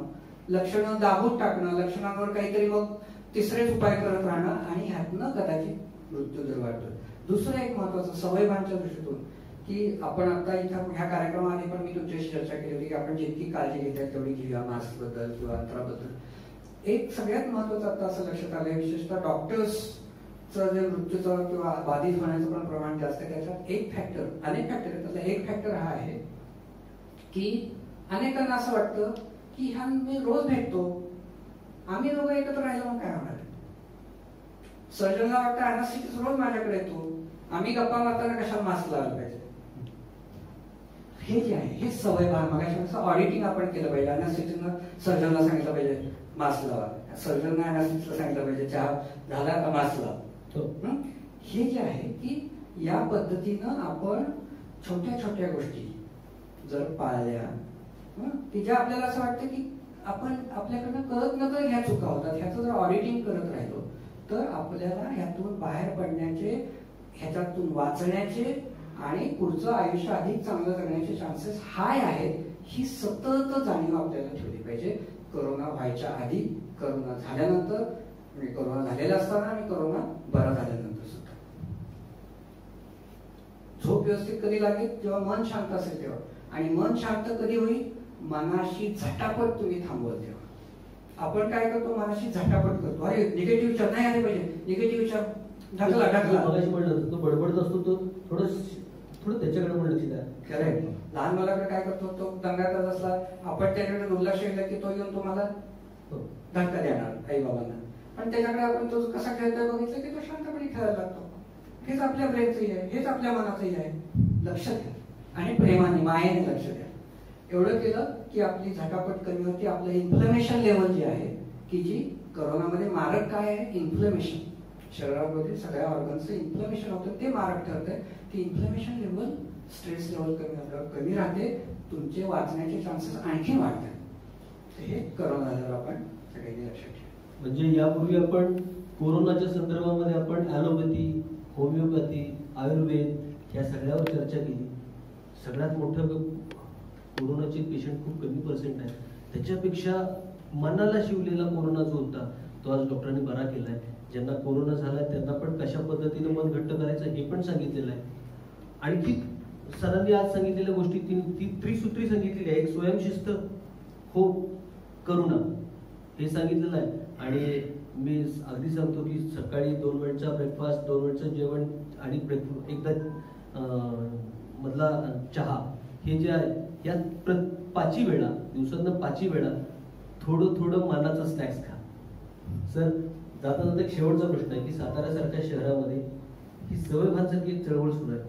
लक्षणं दाबून टाकणं, लक्षणांवर काहीतरी मग तिसरेच उपाय करत राहणं आणि ह्यातनं कदाचित मृत्यू दर वाढतो. दुसरं एक महत्वाचं सवयभानच्या दृष्टीतून की आपण आता इथं ह्या कार्यक्रमामध्ये पण मी तुमच्याशी चर्चा केली होती की आपण जितकी काळजी घेतली तेवढी घेऊया मास्क बद्दल किंवा अंतराबद्दल. एक सगळ्यात महत्वाचं आता असं लक्षात आलंय, विशेषतः डॉक्टर्सचं जे मृत्यूचं किंवा बाधित होण्याचं पण प्रमाण जास्त आहे, त्याच्यात एक फॅक्टर, अनेक फॅक्टर आहे, त्यातला एक फॅक्टर हा आहे की अनेकांना असं वाटतं की हा मी रोज भेटतो, आम्ही दोघं एकत्र राहिलो मग काय होणार. सर्जनला वाटतं अॅनास्थिसिस्ट रोज माझ्याकडे येतो, आम्ही गप्पा मारताना कशाला मास्क लावला पाहिजे. हे जे आहे हे सवयभान. मग ऑडिटिंग आपण केलं पाहिजे. अॅनास्थिसिस्टनं सर्जनला सांगितलं पाहिजे मास्क लावा, सर्जनला अॅनास्थिसिस्टला सांगितलं पाहिजे चहा झाला आता मास्क लावा. हे जे आहे की या पद्धतीनं आपण छोट्या छोट्या गोष्टी जर पाळल्या की ज्या आपल्याला असं वाटतं की आपण आपल्याकडनं कळत न कळत ह्या चुका होतात, ह्याचं जर ऑडिटिंग करत राहिलो तर आपल्याला ह्यातून बाहेर पडण्याचे, ह्याच्यातून वाचण्याचे आणि पुढचं आयुष्य अधिक चांगलं करण्याचे चान्सेस हाय आहेत. ही सतत जाणीव आपल्याला ठेवली पाहिजे. करोना व्हायच्या आधी, करोना झाल्यानंतर, म्हणजे करोना झालेला असताना आणि करोना बरा झाल्यानंतर सुद्धा. झोप व्यवस्थित कधी लागेल, जेव्हा मन शांत असेल तेव्हा. आणि मन शांत कधी होईल, मनाशी झटापट तुम्ही थांबवल तेव्हा. आपण काय करतो, मनाशी झटापट करतो, अरे निगेटिव्ह विचार नाही आले पाहिजे, निगेटिव्ह विचार ढकला. तो बडबडत असतो, तो थोडं त्याच्याकडे पण लक्ष द्या. खरंय. लहान मुलाकडे काय करतो, तो दंगा करत असला, आपण त्याच्याकडे दुर्लक्ष केलं की तो येऊन तुम्हाला धक्का देणार आई बाबांना. पण त्याच्याकडे आपण तो कसा खेळतोय बघितलं की तो शांतपणे खेळायला लागतो. हेच आपल्या ब्रेनचंही आहे, हेच आपल्या मनाचंही आहे. लक्ष द्या आणि प्रेमाने मायेने लक्ष द्या. एवढं केलं की आपली झटापट कमी होती. आपलं इन्फ्लमेशन लेवल जी आहे की जी करोनामध्ये मारक काय आहे, इन्फ्लमेशन. शरीरामध्ये सगळ्या ऑर्गन्सचं इन्फ्लमेशन होतं, ते मारक ठरतंय. ती इन्फ्लमेशन लेवल, स्ट्रेस लेवल कमी राहते, तुमचे वाचण्याचे चान्सेस आणखी वाढतात. हे करोनावर आपण सगळ्यांनी लक्षात ठेवा. म्हणजे यापूर्वी आपण कोरोनाच्या संदर्भामध्ये आपण ॲलोपॅथी, होमिओपॅथी, आयुर्वेद या सगळ्यावर चर्चा केली. सगळ्यात मोठं कोरोनाचे पेशंट खूप कमी पर्सेंट आहे. त्याच्यापेक्षा मनाला शिवलेला कोरोना जो होता तो आज डॉक्टरांनी बरा केलाय. ज्यांना कोरोना झाला त्यांना पण कशा पद्धतीने मन घट्ट करायचं हे पण सांगितलेलं आहे. आणखी सरांनी आज सांगितलेल्या गोष्टी ती त्रिसूत्री सांगितलेली आहे. एक स्वयंशिस्त, होप, करुणा हे सांगितलेलं आहे. आणि मी अगदी सांगतो की सकाळी 2 वेळचा ब्रेकफास्ट, 2 वेळचं जेवण आणि एकदा मधला चहा, हे जे आहे या 5 वेळा, दिवसांना 5 वेळा थोडं थोडं मानाचं स्नॅक्स खा. सर, जाता जाता एक शेवटचा प्रश्न आहे की साताऱ्यासारख्या शहरामध्ये ही सवयभानसारखी एक चळवळ सुरू आहे.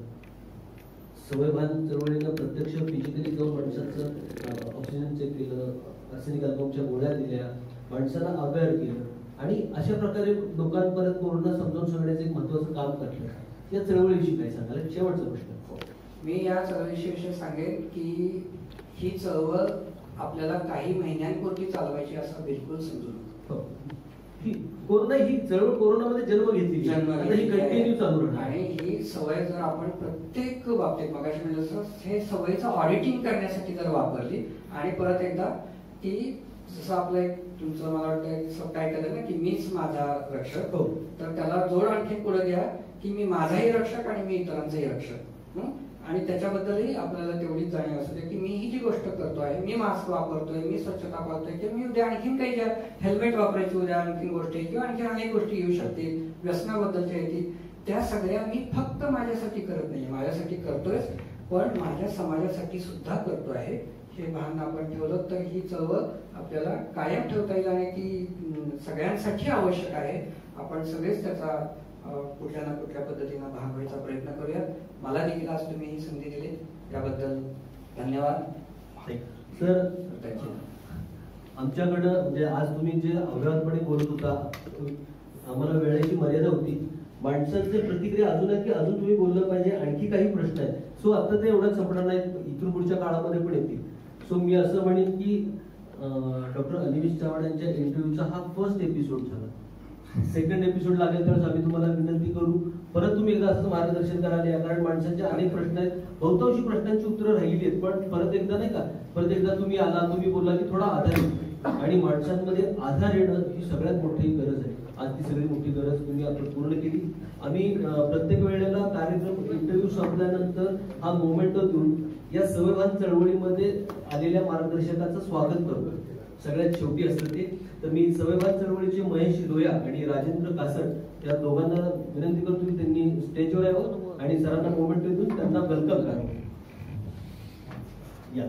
सवयभान चळवळीनं प्रत्यक्ष फिजिकली जाऊन माणसाचं ऑक्सिजन चेक केलं, आर्सेनिक अल्बमच्या गोळ्या दिल्या, माणसाला अवेअर केलं आणि अशा प्रकारे लोकांपर्यंत कोरोना समजावून सांगण्याचं एक महत्वाचं काम करलं. या चळवळीविषयी काय सांगाल? शेवटचा प्रश्न. मी या चळवळीविषयी सांगेन की ही चळवळ आपल्याला काही महिन्यांपूर्वी चालवायची असं बिलकुल समजू नका. कोरोना ही चळवळ कोरोनामध्ये जन्म घेतली, कंटिन्यू चालू राहणार. आणि ही सवय जर आपण प्रत्येक बाबतीत मगाशी म्हणजे जसं हे सवयीचं ऑडिटिंग करण्यासाठी जर वापरली आणि परत एकदा की जसं आपलं एक तुमचं मला वाटतं सबटायटल आहे ना की मीच माझा रक्षक, तर त्याला जोड आणखी पुढे द्या की मी माझाही रक्षक आणि मी इतरांचाही रक्षक. आणि त्याच्याबद्दलही आपल्याला तेवढीच जाणीव असू दे की मी ही जी गोष्ट करतोय, मी मास्क वापरतोय, मी स्वच्छता पाळतोय, की मी उद्या आणखीन काही ज्या हेल्मेट वापरायची उद्या आणखीन गोष्टी किंवा आणखी अनेक गोष्टी येऊ शकतील, व्यसनाबद्दलच्या येतील, त्या सगळ्या मी फक्त माझ्यासाठी करत नाही, माझ्यासाठी करतोय पण माझ्या समाजासाठी सुद्धा करतो आहे. हे भान आपण ठेवलं तर ही चळवळ आपल्याला कायम ठेवता येईल आणि ती सगळ्यांसाठी आवश्यक आहे. आपण सगळेच त्याचा कुठल्या ना कुठल्या पद्धतीनं भाग व्हायचा प्रयत्न करूया. मला देखील आज तुम्ही ही संधी दिली त्याबद्दल धन्यवाद. सर, आमच्याकडं म्हणजे आज तुम्ही जे अव्यवहारपणे बोलत होता, आम्हाला वेळेची मर्यादा होती. माणसांचे प्रतिक्रिया अजून आहे की अजून तुम्ही बोललं पाहिजे, आणखी काही प्रश्न आहेत. सो आता ते एवढंच संपणार नाही, इथून पुढच्या काळामध्ये पण येतील. सो मी असं म्हणेन की डॉक्टर अनिमेश चव्हाण यांच्या इंटरव्ह्यूचा हा फर्स्ट एपिसोड झाला. सेकंड एपिसोड लागेल तर आम्ही तुम्हाला विनंती करू परत तुम्ही एकदा असं मार्गदर्शन करायला या. कारण माणसांचे अनेक प्रश्न आहेत, बहुतांशी प्रश्नांची उत्तरं राहिली आहेत, पण परत एकदा नाही का, परत एकदा तुम्ही आला, तुम्ही बोलला की थोडा आधार येईल. आणि माणसांमध्ये आधार येणं ही सगळ्यात मोठी गरज आहे. आज ती सगळी मोठी गरज तुम्ही आपण पूर्ण केली. आम्ही प्रत्येक वेळेला कार्यक्रम इंटरव्ह्यू संपल्यानंतर हा मोमेंट देऊन या सवयभान चळवळीमध्ये आलेल्या मार्गदर्शकाचं स्वागत करतो. सगळ्यात शेवटी असतं ते. तर मी सवयभान चळवळीचे महेश लोया आणि राजेंद्र कासट या दोघांना विनंती करतो की त्यांनी स्टेजवर यावं आणि सरांना मोमेंट देऊन त्यांना वेलकम करावं. या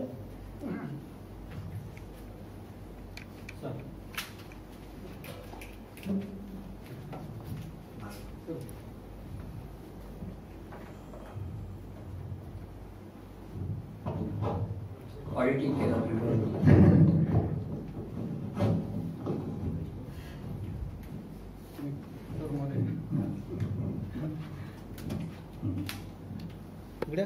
ऑडिटिंग केलं इकडे